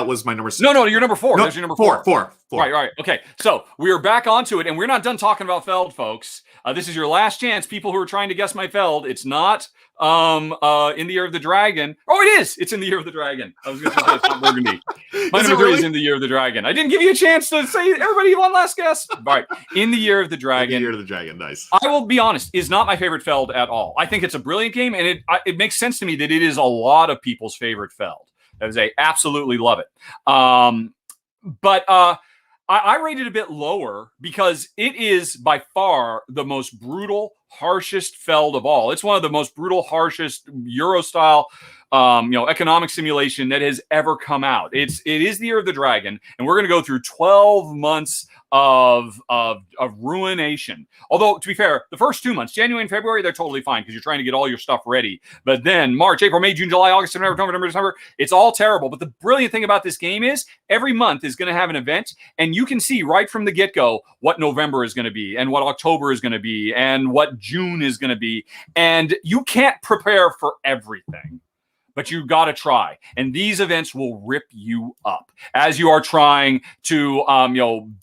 was my number 6. No, you're number 4. There's your number 4. 4. Right. Okay, so we're back onto it, and we're not done talking about Feld, folks. This is your last chance, people who are trying to guess my Feld. It's not in the Year of the Dragon. Oh, it is. It's in the Year of the Dragon. I was going to say it's not Burgundy. My number 3 is in the Year of the Dragon. I didn't give you a chance to say everybody one last guess. All right, in the Year of the Dragon. In the Year of the Dragon, nice. I will be honest, is not my favorite Feld at all. I think it's a brilliant game, and it makes sense to me that it is a lot of people's favorite Feld. I absolutely love it. But I rate it a bit lower because it is by far the most brutal, harshest Feld of all. It's one of the most brutal, harshest Euro-style economic simulation that has ever come out. It is the Year of the Dragon, and we're going to go through 12 months of ruination. Although, to be fair, the first 2 months, January and February, they're totally fine because you're trying to get all your stuff ready. But then March, April, May, June, July, August, September, October, November, December, it's all terrible. But the brilliant thing about this game is every month is going to have an event, and you can see right from the get-go what November is going to be and what October is going to be and what June is going to be. And you can't prepare for everything, but you got to try. And these events will rip you up as you are trying to,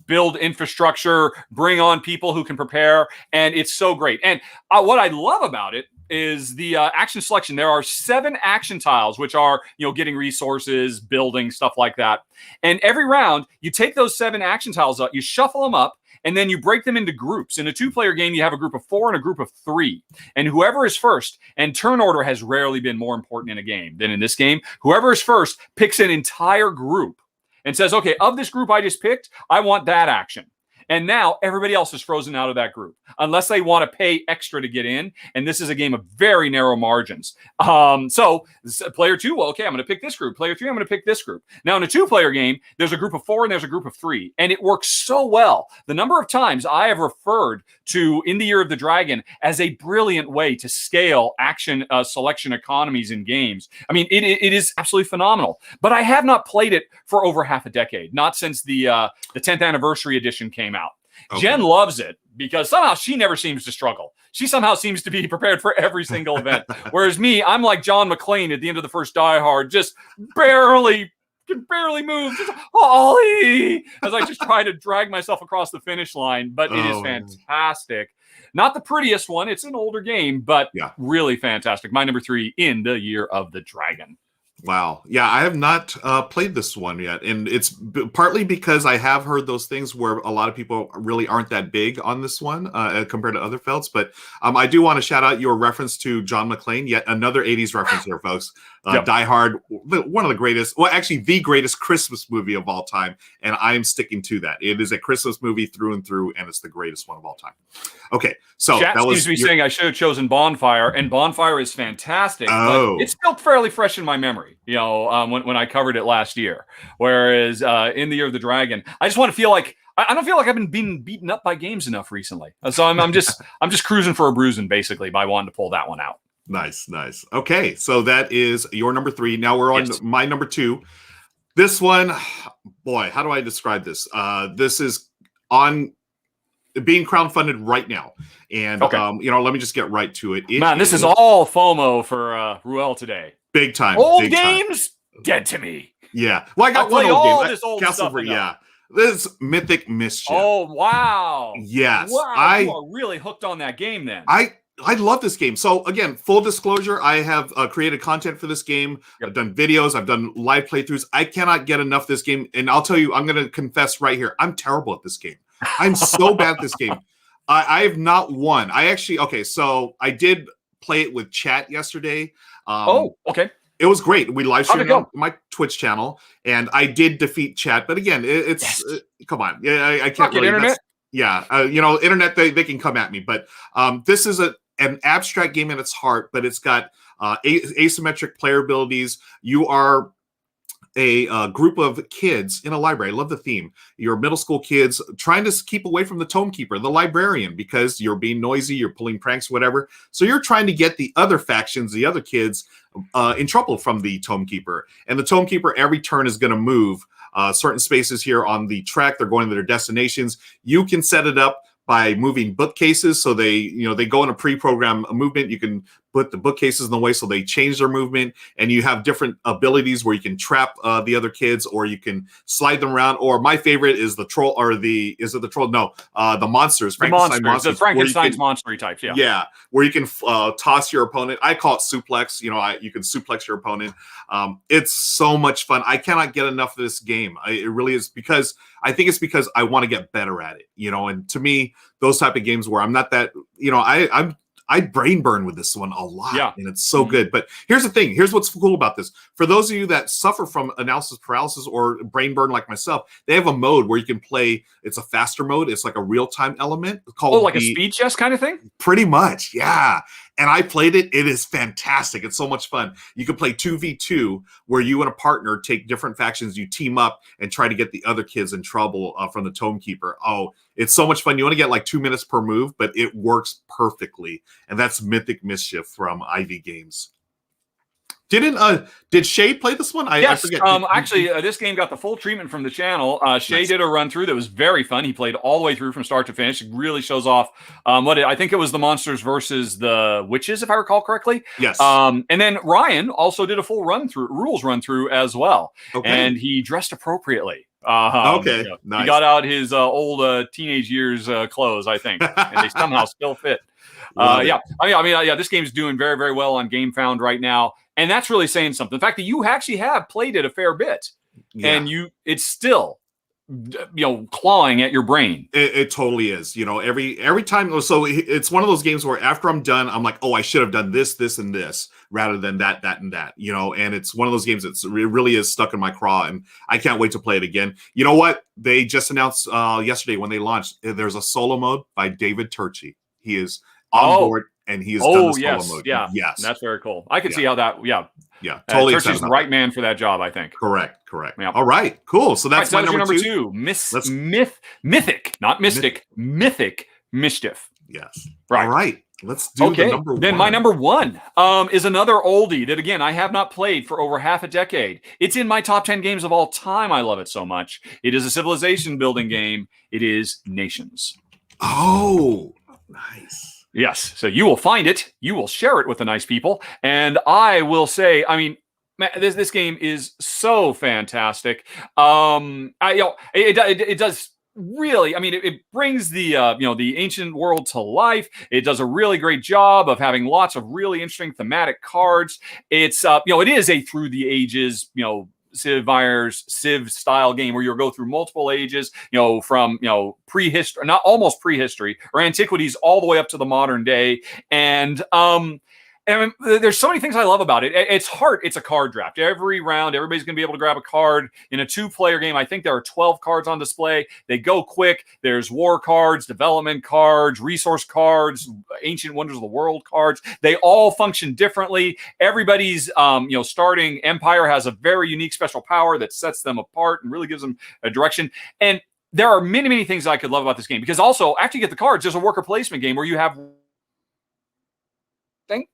build infrastructure, bring on people who can prepare. And it's so great. And what I love about it is the action selection. There are 7 action tiles, which are, getting resources, building, stuff like that. And every round, you take those 7 action tiles up, you shuffle them up, and then you break them into groups. In a 2-player game, you have a group of 4 and a group of 3. And whoever is first, and turn order has rarely been more important in a game than in this game, whoever is first picks an entire group and says, okay, of this group I just picked, I want that action. And now everybody else is frozen out of that group unless they want to pay extra to get in. And this is a game of very narrow margins. So player 2, well, okay, I'm going to pick this group. Player 3, I'm going to pick this group. Now in a 2-player game, there's a group of 4 and there's a group of 3. And it works so well. The number of times I have referred to In the Year of the Dragon as a brilliant way to scale action selection economies in games. I mean, it is absolutely phenomenal. But I have not played it for over half a decade, not since the 10th anniversary edition came out. Okay. Jen loves it because somehow she never seems to struggle. She somehow seems to be prepared for every single event. Whereas me, I'm like John McClane at the end of the first Die Hard, just barely move, just Ollie, as I just try to drag myself across the finish line. But it is fantastic. Not the prettiest one. It's an older game, but really fantastic. My number 3, In the Year of the Dragon. Wow. Yeah, I have not played this one yet. And it's partly because I have heard those things where a lot of people really aren't that big on this one compared to other felts. But I do want to shout out your reference to John McClane, yet another 80s reference here, folks. Die Hard, one of the greatest, well, actually the greatest Christmas movie of all time. And I'm sticking to that. It is a Christmas movie through and through, and it's the greatest one of all time. Okay, so Chat that was seems to be saying I should have chosen Bonfire, and Bonfire is fantastic. But it's still fairly fresh in my memory, you know, when I covered it last year. Whereas In the Year of the Dragon, I just want to feel like I don't feel like I've been being beaten up by games enough recently. So I'm just cruising for a bruising basically by wanting to pull that one out. Nice. Okay, so that is your number 3. Now we're on my number 2. This one, boy, how do I describe this? This is on being crowdfunded right now. And, let me just get right to it. This is all FOMO for Ruel today. Big time. Old games, dead to me. Yeah. Well, I got one old game. This old stuff. This is Mythic Mischief. Oh, wow. Yes. Wow, you are really hooked on that game then. I love this game. So again, full disclosure, I have created content for this game. I've done videos. I've done live playthroughs. I cannot get enough of this game. And I'll tell you, I'm going to confess right here. I'm terrible at this game. I'm so bad at this game. I have not won. So I did play it with chat yesterday. It was great. We live streamed on my Twitch channel, and I did defeat chat. But again, it's come on. Yeah, I can't really. Internet. Internet, they can come at me. But this is an abstract game at its heart, but it's got asymmetric player abilities. You are a group of kids in a library. I love the theme. You're middle school kids trying to keep away from the tome keeper, the librarian, because you're being noisy, you're pulling pranks, whatever. So you're trying to get the other factions, the other kids, in trouble from the tome keeper. And the tome keeper every turn is going to move certain spaces here on the track. They're going to their destinations. You can set it up by moving bookcases, so they go in a pre-programmed movement. You can put the bookcases in the way so they change their movement, and you have different abilities where you can trap the other kids, or you can slide them around. Or my favorite is the troll, or the monsters, the Frankenstein's monster types. Yeah, where you can toss your opponent. I call it suplex. You can suplex your opponent. It's so much fun. I cannot get enough of this game. It really is because I want to get better at it. And to me, those type of games where I'm not that, I brain burn with this one a lot, and it's so good. But here's the thing. Here's what's cool about this. For those of you that suffer from analysis paralysis or brain burn like myself, they have a mode where you can play. It's a faster mode. It's like a real-time element called a speed chess kind of thing? Pretty much, yeah. And I played it. It is fantastic. It's so much fun. You can play 2v2 where you and a partner take different factions. You team up and try to get the other kids in trouble from the Tome Keeper. Oh, it's so much fun. You only get like 2 minutes per move, but it works perfectly. And that's Mythic Mischief from Ivy Games. Did Shay play this one? Yes. I forget. Actually, this game got the full treatment from the channel. Shay did a run through that was very fun. He played all the way through from start to finish. It really shows off I think it was the monsters versus the witches, if I recall correctly. Yes. And then Ryan also did a full rules run through as well. Okay. And he dressed appropriately. Nice. He got out his old teenage years clothes, I think, and they somehow still fit. This game's doing very, very well on GameFound right now, and that's really saying something. The fact that you actually have played it a fair bit, and it's still clawing at your brain. It totally is. Every time. So it's one of those games where after I'm done, I'm like, oh, I should have done this, this, and this rather than that, and that. And it's one of those games it really is stuck in my craw, and I can't wait to play it again. You know what? They just announced yesterday when they launched. There's a solo mode by David Turczi. He is on board, and he has done the solo mode. Yeah, yes, that's very cool. I can see how that. Yeah, totally. Turchi's the right man for that job, I think. Correct. Yeah. All right, cool. So that's my number two. Mythic, not mystic. Mythic Mischief. Yes. Right. All right. Let's do the number one. Then my number one is another oldie that, again, I have not played for over half a decade. It's in my top 10 games of all time. I love it so much. It is a civilization building game. It is Nations. Oh, nice. Yes. So you will find it. You will share it with the nice people. And I will say, I mean, man, this game is so fantastic. It does really, I mean, it brings the the ancient world to life. It does a really great job of having lots of really interesting thematic cards. It's it is a through the ages Civ style game where you'll go through multiple ages, from prehistory, not almost prehistory or antiquities, all the way up to the modern day. And there's so many things I love about it. It's a card draft. Every round, everybody's going to be able to grab a card. In a 2-player game, I think there are 12 cards on display. They go quick. There's war cards, development cards, resource cards, ancient wonders of the world cards. They all function differently. Everybody's, starting empire has a very unique special power that sets them apart and really gives them a direction. And there are many, many things I could love about this game, because also after you get the cards, there's a worker placement game where you have thing.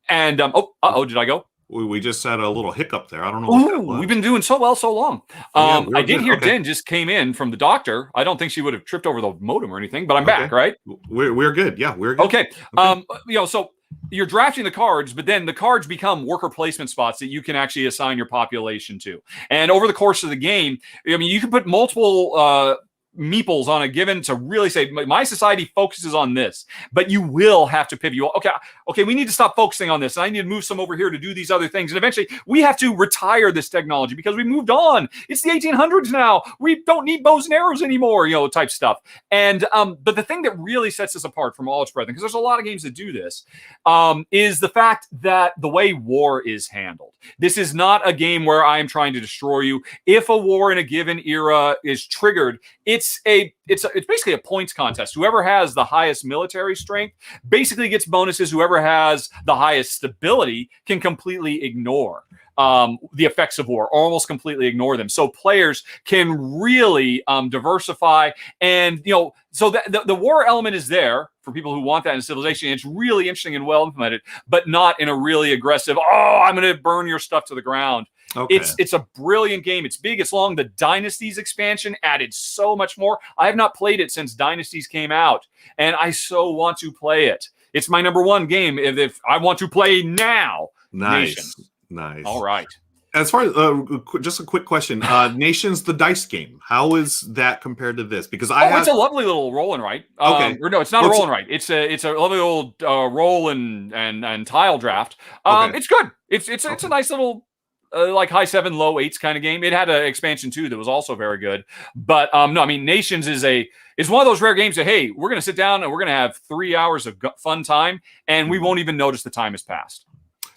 And did I go? We just had a little hiccup there. I don't know what that was. We've been doing so well so long. I did hear Jen just came in from the doctor. I don't think she would have tripped over the modem or anything, but I'm back, right? We're good. Yeah, we're good. Okay. So you're drafting the cards, but then the cards become worker placement spots that you can actually assign your population to. And over the course of the game, I mean, you can put multiple meeples on a given to really say my society focuses on this, but you will have to pivot. Okay, we need to stop focusing on this. I need to move some over here to do these other things, and eventually we have to retire this technology because we moved on. It's the 1800s now. We don't need bows and arrows anymore, type stuff. And but the thing that really sets us apart from all its brethren, because there's a lot of games that do this, is the fact that the way war is handled. This is not a game where I am trying to destroy you. If a war in a given era is triggered, it's basically a points contest. Whoever has the highest military strength basically gets bonuses. Whoever has the highest stability can completely ignore the effects of war, or almost completely ignore them. So players can really diversify, and so the war element is there for people who want that in Civilization. It's really interesting and well implemented, but not in a really aggressive, I'm going to burn your stuff to the ground. Okay. It's a brilliant game. It's big, it's long. The Dynasties expansion added so much more. I have not played it since Dynasties came out, and I so want to play it. It's my number one game if I want to play now. Nice. Nations. Nice. All right. As far as just a quick question, Nations, the dice game, how is that compared to this? Because it's a lovely little roll and write. Okay. Or no, it's not a roll and write. It's a lovely old roll and tile draft. It's good. It's a nice little like high 7, low 8s kind of game. It had an expansion too that was also very good. But no, I mean, Nations is one of those rare games that, hey, we're going to sit down and we're going to have 3 hours of fun time, and we won't even notice the time has passed.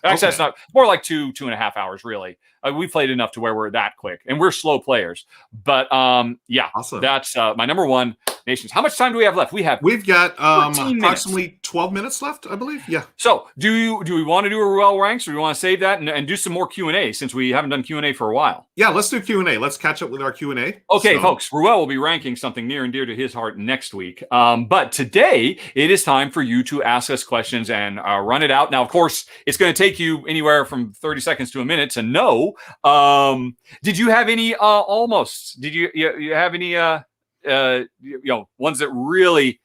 Actually, that's not, more like 2.5 hours, really. We played enough to where we're that quick, and we're slow players. But awesome. That's my number one, Nations. How much time do we have left? We've got approximately 12 minutes left, I believe. Yeah. So do we want to do a Ruel ranks, or do we want to save that and do some more Q&A, since we haven't done Q&A for a while? Yeah, let's do Q&A. Let's catch up with our Q&A. Okay, folks, Ruel will be ranking something near and dear to his heart next week. But today, it is time for you to ask us questions and run it out. Now, of course, it's going to take you anywhere from 30 seconds to a minute to know. Did you have any almost? Did you have any ones that really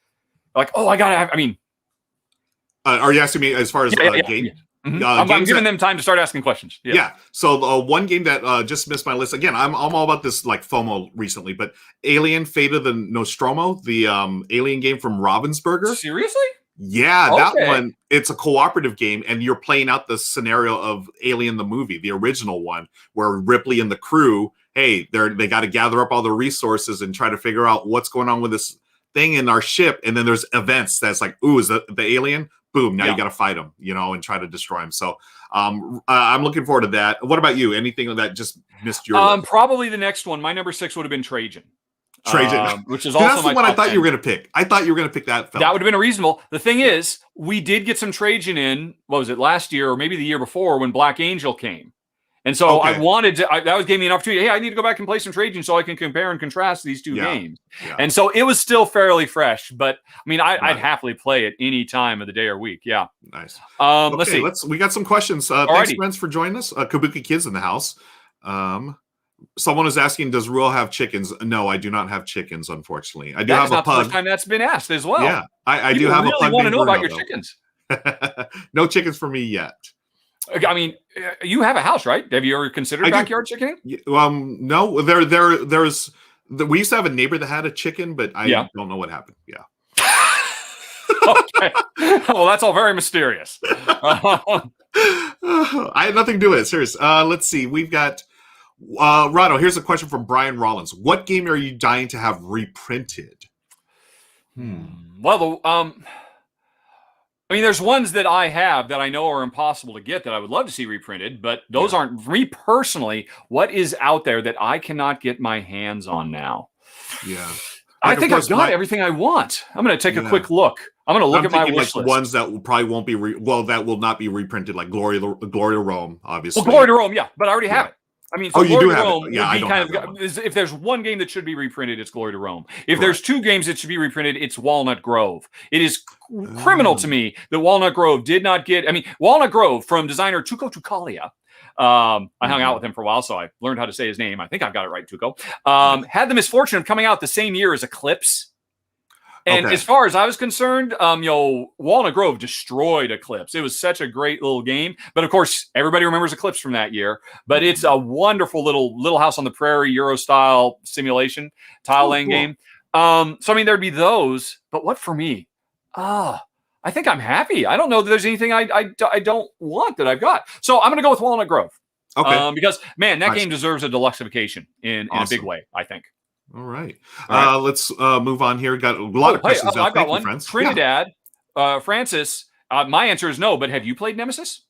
like, I gotta have, I mean, are you asking me as far as game? Yeah. Mm-hmm. I'm giving them time to start asking questions. Yeah. So one game that just missed my list. Again, I'm all about this like FOMO recently, but Alien: Fate of the Nostromo, the Alien game from Ravensburger. Seriously? Yeah, that one. It's a cooperative game, and you're playing out the scenario of Alien the movie, the original one, where Ripley and the crew hey, they got to gather up all the resources and try to figure out what's going on with this thing in our ship. And then there's events that's like, ooh, is the alien? Boom, now you got to fight him, and try to destroy him. So I'm looking forward to that. What about you? Anything that just missed your list? Probably the next one. My number 6 would have been Trajan. Which is Dude, also that's the my one I top thought 10. you were going to pick. I thought you were going to pick that film. That would have been reasonable. The thing is, we did get some Trajan in, what was it, last year or maybe the year before when Black Angel came. And so I wanted to, that gave me an opportunity. Hey, I need to go back and play some Trajan so I can compare and contrast these two games. Yeah. And so it was still fairly fresh, but I mean, I'd happily play it any time of the day or week. Yeah. Nice. Let's see. We got some questions. Thanks, friends, for joining us. Kabuki Kids in the house. Someone is asking, does Ruel have chickens? No, I do not have chickens, unfortunately. I do have a pug. That's not the first time that's been asked as well. Yeah, I do have a pug. I really want to know about your chickens. No chickens for me yet. I mean, you have a house, right? Have you ever considered backyard chickening? No. We used to have a neighbor that had a chicken, but I don't know what happened. Yeah. Okay. Well, that's all very mysterious. I had nothing to do with it. Serious. Let's see. We've got Rahdo. Here's a question from Brian Rollins. What game are you dying to have reprinted? Well, I mean, there's ones that I have that I know are impossible to get that I would love to see reprinted, but those aren't me personally. What is out there that I cannot get my hands on now? Yeah. I think I've got everything I want. I'm going to take a quick look. I'm going to look at my wish list. Ones that probably won't be that will not be reprinted, like Glory to Rome, obviously. Well, Glory to Rome, yeah, but I already have it. I mean, so you do have Rome it. Yeah, I don't have that. If there's one game that should be reprinted, it's Glory to Rome. If there's two games that should be reprinted, it's Walnut Grove. It is criminal to me that Walnut Grove did not get. I mean, Walnut Grove from designer Tuco Tucalia. I hung out with him for a while, so I learned how to say his name. I think I've got it right, Tuco. Had the misfortune of coming out the same year as Eclipse. And as far as I was concerned, Walnut Grove destroyed Eclipse. It was such a great little game. But of course, everybody remembers Eclipse from that year. But it's a wonderful little house on the prairie Euro style simulation tile laying game. So I mean, there'd be those. But what for me? I think I'm happy. I don't know that there's anything I don't want that I've got. So I'm going to go with Walnut Grove. Okay. Because man, that game deserves a deluxification in a big way, I think. All right. Let's move on here. Got a lot of questions. I've got one. Friends. Trinidad, Francis. My answer is no. But have you played Nemesis?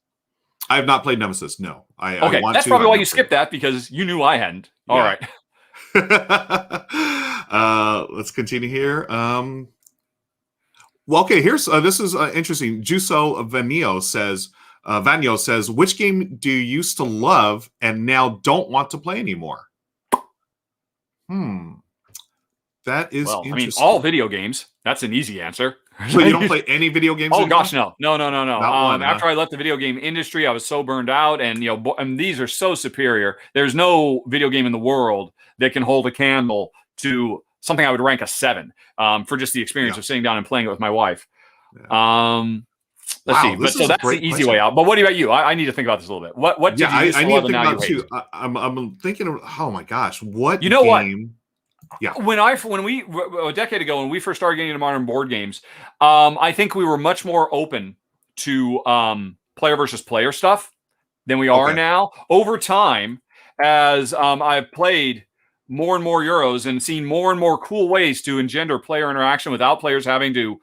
I have not played Nemesis. No. Okay, that's probably why you skipped that, because you knew I hadn't. All right. Let's continue here. Well, okay. Here's this is interesting. Juso Vanio says, which game do you used to love and now don't want to play anymore? That is interesting. I mean, all video games. That's an easy answer. So you don't play any video games anymore? Gosh, no. After I left the video game industry, I was so burned out, and these are so superior. There's no video game in the world that can hold a candle to something I would rank a 7 for just the experience of sitting down and playing it with my wife. Let's see. But so that's the easy way out. But what about you? I need to think about this a little bit. What did you used to love and now you hate? I'm thinking of, oh my gosh, what you know game? Yeah. When we a decade ago, when we first started getting into modern board games, I think we were much more open to player versus player stuff than we are now. Over time, as I've played more and more Euros and seen more and more cool ways to engender player interaction without players having to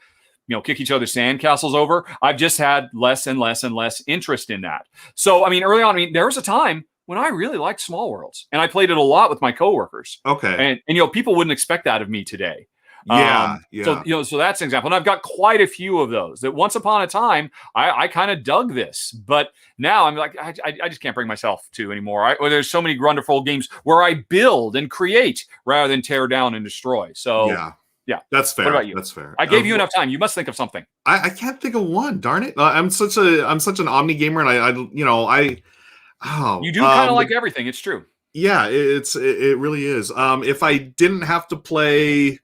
kick each other's sandcastles over, I've just had less and less and less interest in that. So, I mean, early on, there was a time when I really liked Small Worlds, and I played it a lot with my coworkers. Okay. And people wouldn't expect that of me today. Yeah. So that's an example. And I've got quite a few of those that once upon a time, I kind of dug this, but now I'm like, I just can't bring myself to anymore. There's so many wonderful games where I build and create rather than tear down and destroy. So yeah, that's fair. What about you? That's fair. I gave you enough time. You must think of something. I can't think of one. Darn it! I'm such an omni gamer, and you do kind of like everything. It's true. Yeah, it really is. If I didn't have to play,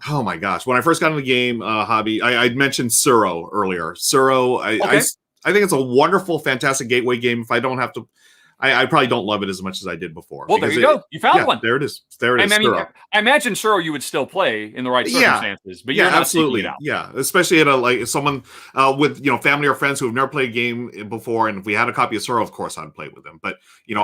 oh my gosh, when I first got into the game hobby, I mentioned Suro earlier. Suro, I think it's a wonderful, fantastic gateway game. If I don't have to I probably don't love it as much as I did before. Well, there you go. You found one. There it is. There it is. I mean, I imagine Suro you would still play in the right circumstances, but you're not absolutely. seeking it out. Yeah, especially at like someone with family or friends who have never played a game before, and if we had a copy of Suro, of course I'd play with them. But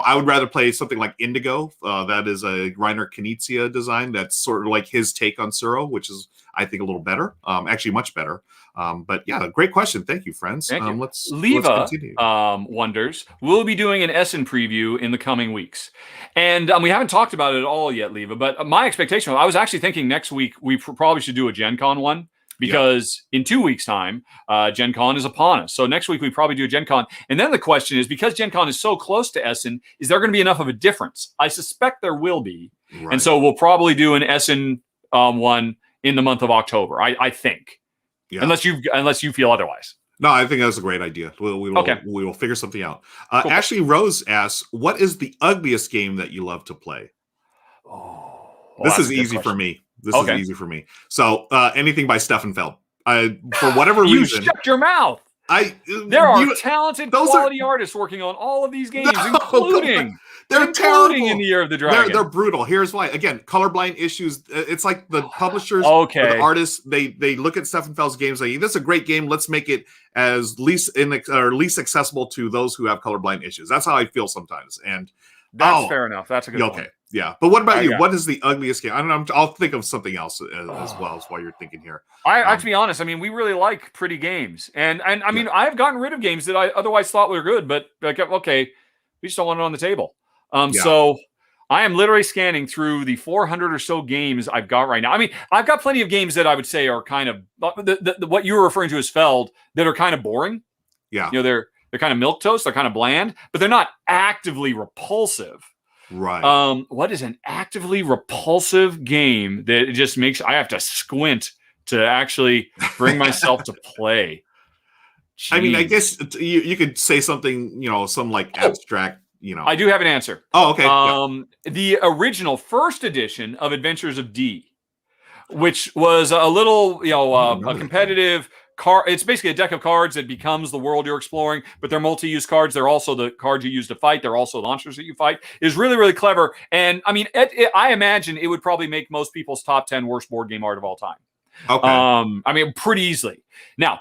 I would rather play something like Indigo. That is a Reiner Knizia design. That's sort of like his take on Suro, which is I think a little better. Actually, much better. But yeah, great question. Thank you, friends. Thank you. Let's continue. Wonders, we'll be doing an Essen preview in the coming weeks. And we haven't talked about it at all yet, Leva, but my expectation, I was actually thinking next week we probably should do a Gen Con one because in 2 weeks' time, Gen Con is upon us. So next week we probably do a Gen Con. And then the question is, because Gen Con is so close to Essen, is there going to be enough of a difference? I suspect there will be. Right. And so we'll probably do an Essen one in the month of October, I think. Yeah. Unless you feel otherwise. No, I think that's a great idea. We will figure something out. Cool. Ashley Rose asks, "What is the ugliest game that you love to play?" This is easy for me. This is easy for me. So anything by Steffenfeld. For whatever reason, you shut your mouth. There are talented quality artists working on all of these games, including. They're terrible. In the Year of the Dragon. They're brutal. Here's why. Again, colorblind issues. It's like the publishers, or the artists. They look at Steffenfeld's games like, this is a great game. Let's make it as least accessible to those who have colorblind issues. That's how I feel sometimes. And that's fair enough. That's a good one. Yeah. But what about you? What is the ugliest game? I don't know. I'll think of something else as well as while you're thinking here. I to be honest, I mean, we really like pretty games, and I mean, I've gotten rid of games that I otherwise thought were good, but like, okay, we just don't want it on the table. So I am literally scanning through the 400 or so games I've got right now. I mean, I've got plenty of games that I would say are kind of what you were referring to as Feld that are kind of boring. Yeah. They're kind of milquetoast. They're kind of bland, but they're not actively repulsive. Right. What is an actively repulsive game that it just makes I have to squint to actually bring myself to play? Jeez. I mean, I guess you could say something, some like abstract. I do have an answer. Oh, okay. The original first edition of Adventures of D, which was a little, a competitive card. It's basically a deck of cards that becomes the world you're exploring, but they're multi-use cards. They're also the cards you use to fight. They're also launchers that you fight. Is really, really clever. And I mean, I imagine it would probably make most people's top 10 worst board game art of all time. Okay. I mean, pretty easily. Now,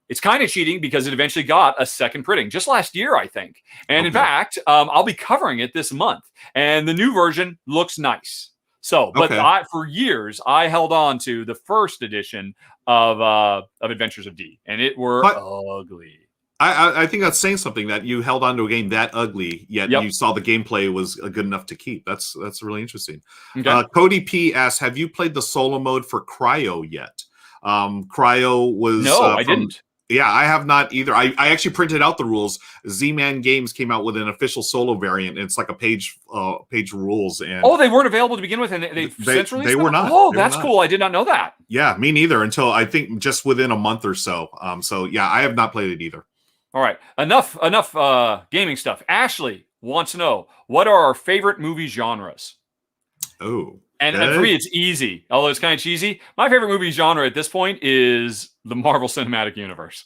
it's kind of cheating because it eventually got a second printing just last year, I think. And in fact, I'll be covering it this month. And the new version looks nice. So, but for years, I held on to the first edition of Adventures of D, and it were ugly. I think that's saying something, that you held on to a game that ugly, yet you saw the gameplay was good enough to keep. That's really interesting. Okay. Cody P asks, have you played the solo mode for Cryo yet? Cryo was... No, I didn't. Yeah, I have not either. I actually printed out the rules. Z-Man Games came out with an official solo variant. It's like a page rules. And they weren't available to begin with, and they since released they were not. Oh, that's cool. I did not know that. Yeah, me neither, until I think just within a month or so. So yeah, I have not played it either. All right, enough gaming stuff. Ashley wants to know, what are our favorite movie genres? Oh. And for me, it's easy, although it's kind of cheesy. My favorite movie genre at this point is the Marvel Cinematic Universe.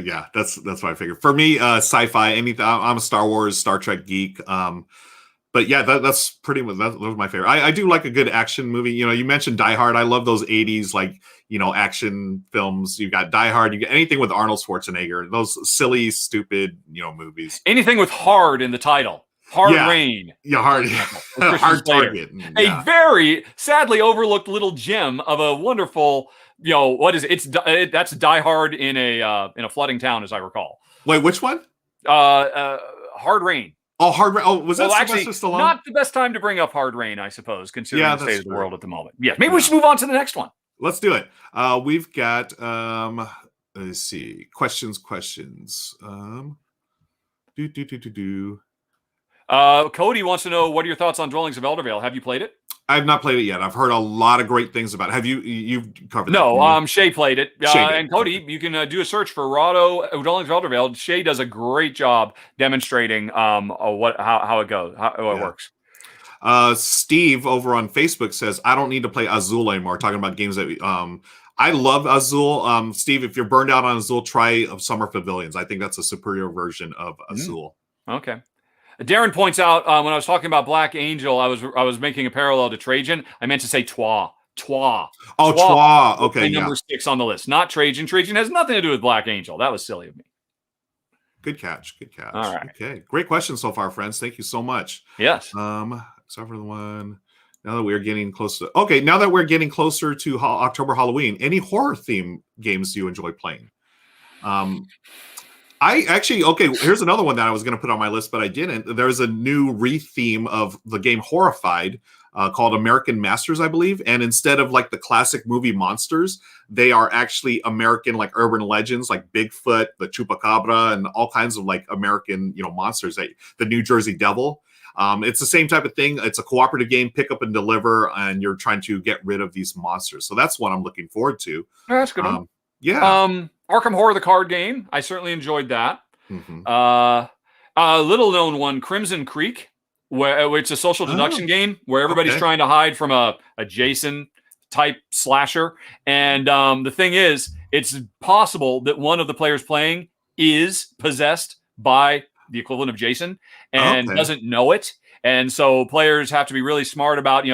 Yeah, that's what I figured. For me, sci-fi, anything. I'm a Star Wars, Star Trek geek. But yeah, that's pretty much that was my favorite. I do like a good action movie. You mentioned Die Hard. I love those 80s action films. You got Die Hard. You get anything with Arnold Schwarzenegger. Those silly, stupid movies. Anything with hard in the title. Hard Rain. Yeah, hard target. A very sadly overlooked little gem of a wonderful, what is it? That's Die Hard in a flooding town, as I recall. Wait, which one? Hard Rain. Oh, Hard Rain. Oh, was that Sylvester Stallone? Not the best time to bring up Hard Rain, I suppose, considering the state of the world at the moment. Yes, maybe we should move on to the next one. Let's do it. We've got let's see. Questions. Cody wants to know, what are your thoughts on Dwellings of Eldervale? Have you played it? I have not played it yet. I've heard a lot of great things about it. Have you? You've covered that? No, Shay played it. And Cody, you can do a search for Rahdo Dwellings of Eldervale. Shay does a great job demonstrating how it goes, how it works. Steve over on Facebook says, I don't need to play Azul anymore. Talking about games that I love Azul. Steve, if you're burned out on Azul, try Summer Pavilions. I think that's a superior version of Azul. Okay. Darren points out when I was talking about Black Angel, I was making a parallel to Trajan. I meant to say Twa. Twa. Oh, Twa. Okay, number 6 on the list, not Trajan. Trajan has nothing to do with Black Angel. That was silly of me. Good catch. Good catch. All right. Okay. Great question so far, friends. Thank you so much. Yes. Except for the one. Now that we're getting close to October Halloween, any horror theme games do you enjoy playing? Here's another one that I was going to put on my list, but I didn't. There's a new re-theme of the game Horrified called American Masters, I believe. And instead of like the classic movie monsters, they are actually American like urban legends like Bigfoot, the Chupacabra, and all kinds of like American, monsters, like the New Jersey Devil. It's the same type of thing. It's a cooperative game, pick up and deliver, and you're trying to get rid of these monsters. So that's what I'm looking forward to. Oh, that's good. Yeah. Arkham Horror, the card game. I certainly enjoyed that. Mm-hmm. A little known one, Crimson Creek, where it's a social deduction game where everybody's trying to hide from a Jason type slasher. And the thing is, it's possible that one of the players playing is possessed by the equivalent of Jason and doesn't know it. And so players have to be really smart about,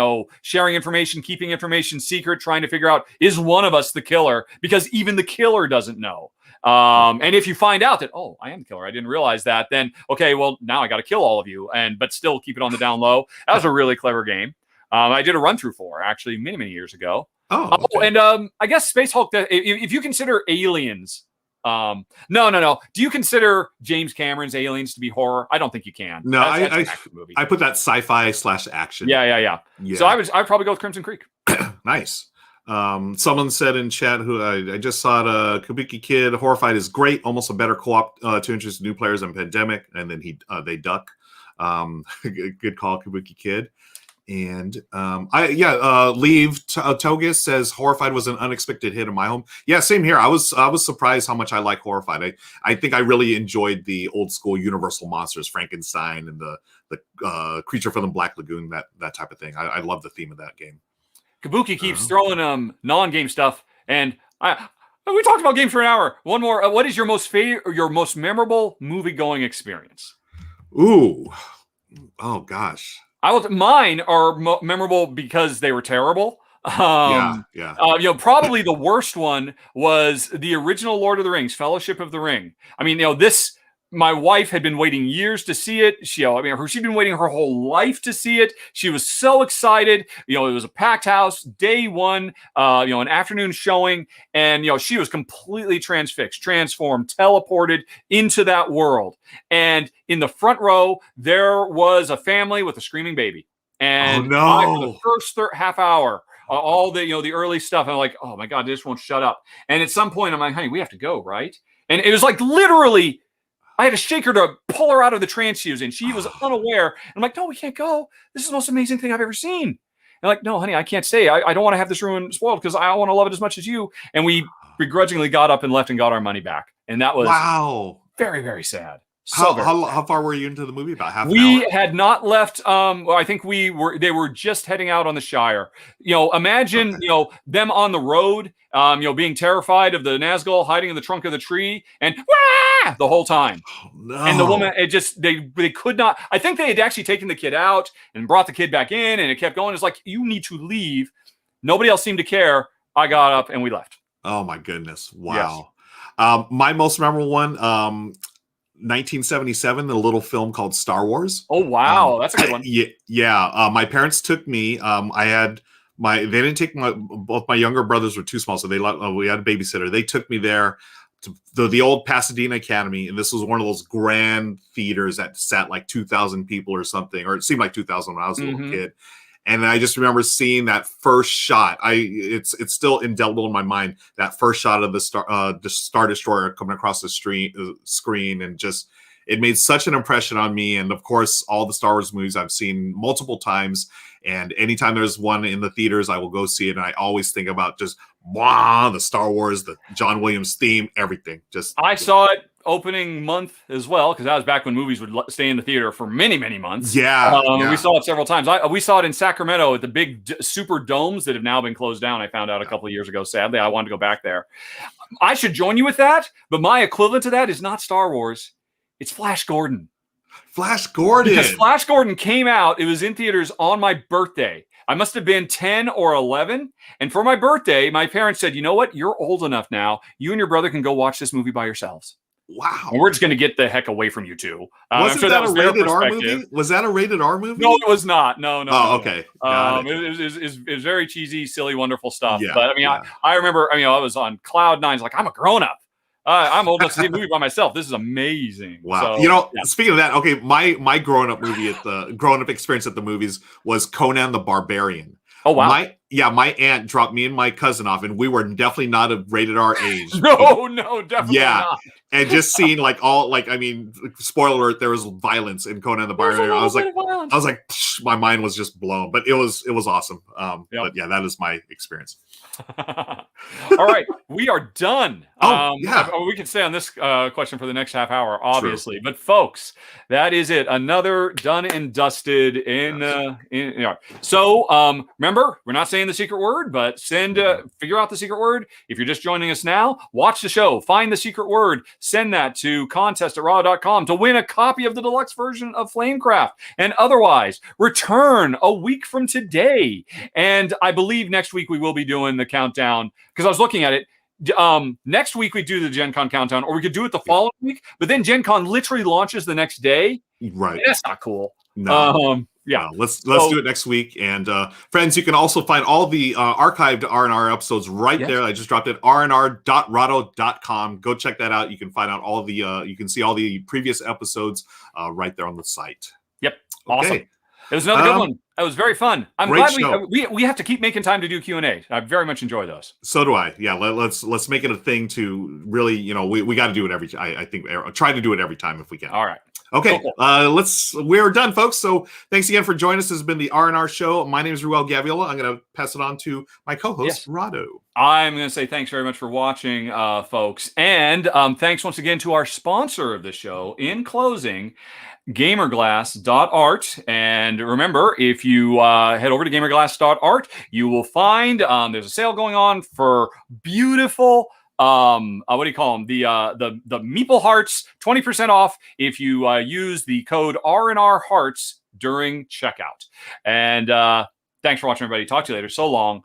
sharing information, keeping information secret, trying to figure out, is one of us the killer? Because even the killer doesn't know. And if you find out that, I am the killer, I didn't realize that, then, okay, well, now I got to kill all of you, but still keep it on the down low. That was a really clever game. I did a run through for, actually, many, many years ago. And I guess Space Hulk, if you consider Aliens, no. Do you consider James Cameron's Aliens to be horror? I don't think you can. No, I put that sci-fi / action. Yeah. So I'd probably go with Crimson Creek. Nice. Someone said in chat who I just saw it, Kabuki Kid Horrified is great, almost a better co-op to interest new players than Pandemic, and then they duck. Good call, Kabuki Kid. And Leave Togus says Horrified was an unexpected hit in my home. Yeah, same here. I was surprised how much I like Horrified. I think I really enjoyed the old school Universal monsters, Frankenstein and the creature from the Black Lagoon, that type of thing. I love the theme of that game. Kabuki keeps throwing non-game stuff, and we talked about games for an hour. One more. What is your most memorable movie-going experience? Ooh, oh gosh. Mine are memorable because they were terrible. Probably the worst one was the original Lord of the Rings, Fellowship of the Ring. I mean, my wife had been waiting years to see it. She'd been waiting her whole life to see it. She was so excited. It was a packed house, day one, an afternoon showing. And, she was completely transformed, teleported into that world. And in the front row, there was a family with a screaming baby. And for the first half hour, all the, the early stuff, I'm like, oh my God, this won't shut up. And at some point, I'm like, honey, we have to go, right? And it was like literally, I had to shake her to pull her out of the trance she was in. She was unaware. I'm like, no, we can't go. This is the most amazing thing I've ever seen. And like, no, honey, I can't stay. I don't want to have this room spoiled because I want to love it as much as you. And we begrudgingly got up and left and got our money back. And that was very, very sad. How far were you into the movie? About half an hour? We had not left. I think they were just heading out on the Shire. Imagine, them on the road, being terrified of the Nazgul hiding in the trunk of the tree and the whole time. Oh, no. And the woman, they could not. I think they had actually taken the kid out and brought the kid back in, and it kept going. It's like, you need to leave. Nobody else seemed to care. I got up and we left. Oh my goodness. Wow. Yes. My most memorable one, 1977, the little film called Star Wars. Oh, wow. That's a good one. Yeah. My parents took me. They didn't take both my younger brothers were too small. So we had a babysitter. They took me there to the old Pasadena Academy. And this was one of those grand theaters that sat like 2,000 people or something, or it seemed like 2,000 when I was a little kid. And I just remember seeing that first shot. It's still indelible in my mind. That first shot of the Star Destroyer coming across the screen, and just it made such an impression on me. And of course, all the Star Wars movies I've seen multiple times. And anytime there's one in the theaters, I will go see it. And I always think about just the Star Wars, the John Williams theme, everything. I saw it opening month as well, because that was back when movies would stay in the theater for many, many months. We saw it several times. We saw it in Sacramento at the big super domes that have now been closed down. I found out a couple of years ago. Sadly, I wanted to go back there. I should join you with that, but my equivalent to that is not Star Wars. It's Flash Gordon. Flash Gordon. Because Flash Gordon came out. It was in theaters on my birthday. I must have been 10 or 11. And for my birthday, my parents said, you know what? You're old enough now. You and your brother can go watch this movie by yourselves. Wow. And we're just going to get the heck away from you two. Wasn't sure that was a rated R movie? Was that a rated R movie? No, it was not. No. Oh, okay. It was very cheesy, silly, wonderful stuff. Yeah, But I mean, I remember, I was on cloud nine. Like, I'm a grown up. I'm old enough to see a movie by myself. This is amazing. Wow. So, speaking of that, okay, my grown up experience at the movies was Conan the Barbarian. Oh, wow. My aunt dropped me and my cousin off, and we were definitely not of rated R age. No, definitely not. And just seeing spoiler alert, there was violence in Conan the Barbarian. I was like, my mind was just blown, but it was awesome. But yeah, that is my experience. All right, we are done. We can stay on this question for the next half hour, obviously. True. But folks, that is it. Another done and dusted So remember, we're not saying the secret word, but figure out the secret word. If you're just joining us now, watch the show, find the secret word, send that to contest@rahdo.com to win a copy of the deluxe version of Flamecraft. And otherwise, return a week from today. And I believe next week we will be doing the countdown, because I was looking at it. Next week we do the Gen Con countdown, or we could do it the following week, but then Gen Con literally launches the next day. Right. That's not cool. No. Let's do it next week. And friends, you can also find all the archived R&R episodes there. I just dropped it, rnr.rahdo.com. Go check that out. You can find out all the you can see all the previous episodes right there on the site. Yep. Awesome. Okay. It was another good one. That was very fun. I'm glad we have to keep making time to do Q&A. I very much enjoy those. So do I. Yeah, let's make it a thing to really, we got to do it every time. I think try to do it every time if we can. All right. Okay, we're done, folks. So thanks again for joining us. This has been the R&R Show. My name is Ruel Gaviola. I'm going to pass it on to my co-host, Rahdo. I'm going to say thanks very much for watching, folks. And thanks once again to our sponsor of the show. In closing, gamerglass.art. And remember, if you head over to gamerglass.art, you will find there's a sale going on for beautiful what do you call them? The Meeple Hearts, 20% off if you use the code R&R Hearts during checkout. And thanks for watching, everybody. Talk to you later. So long.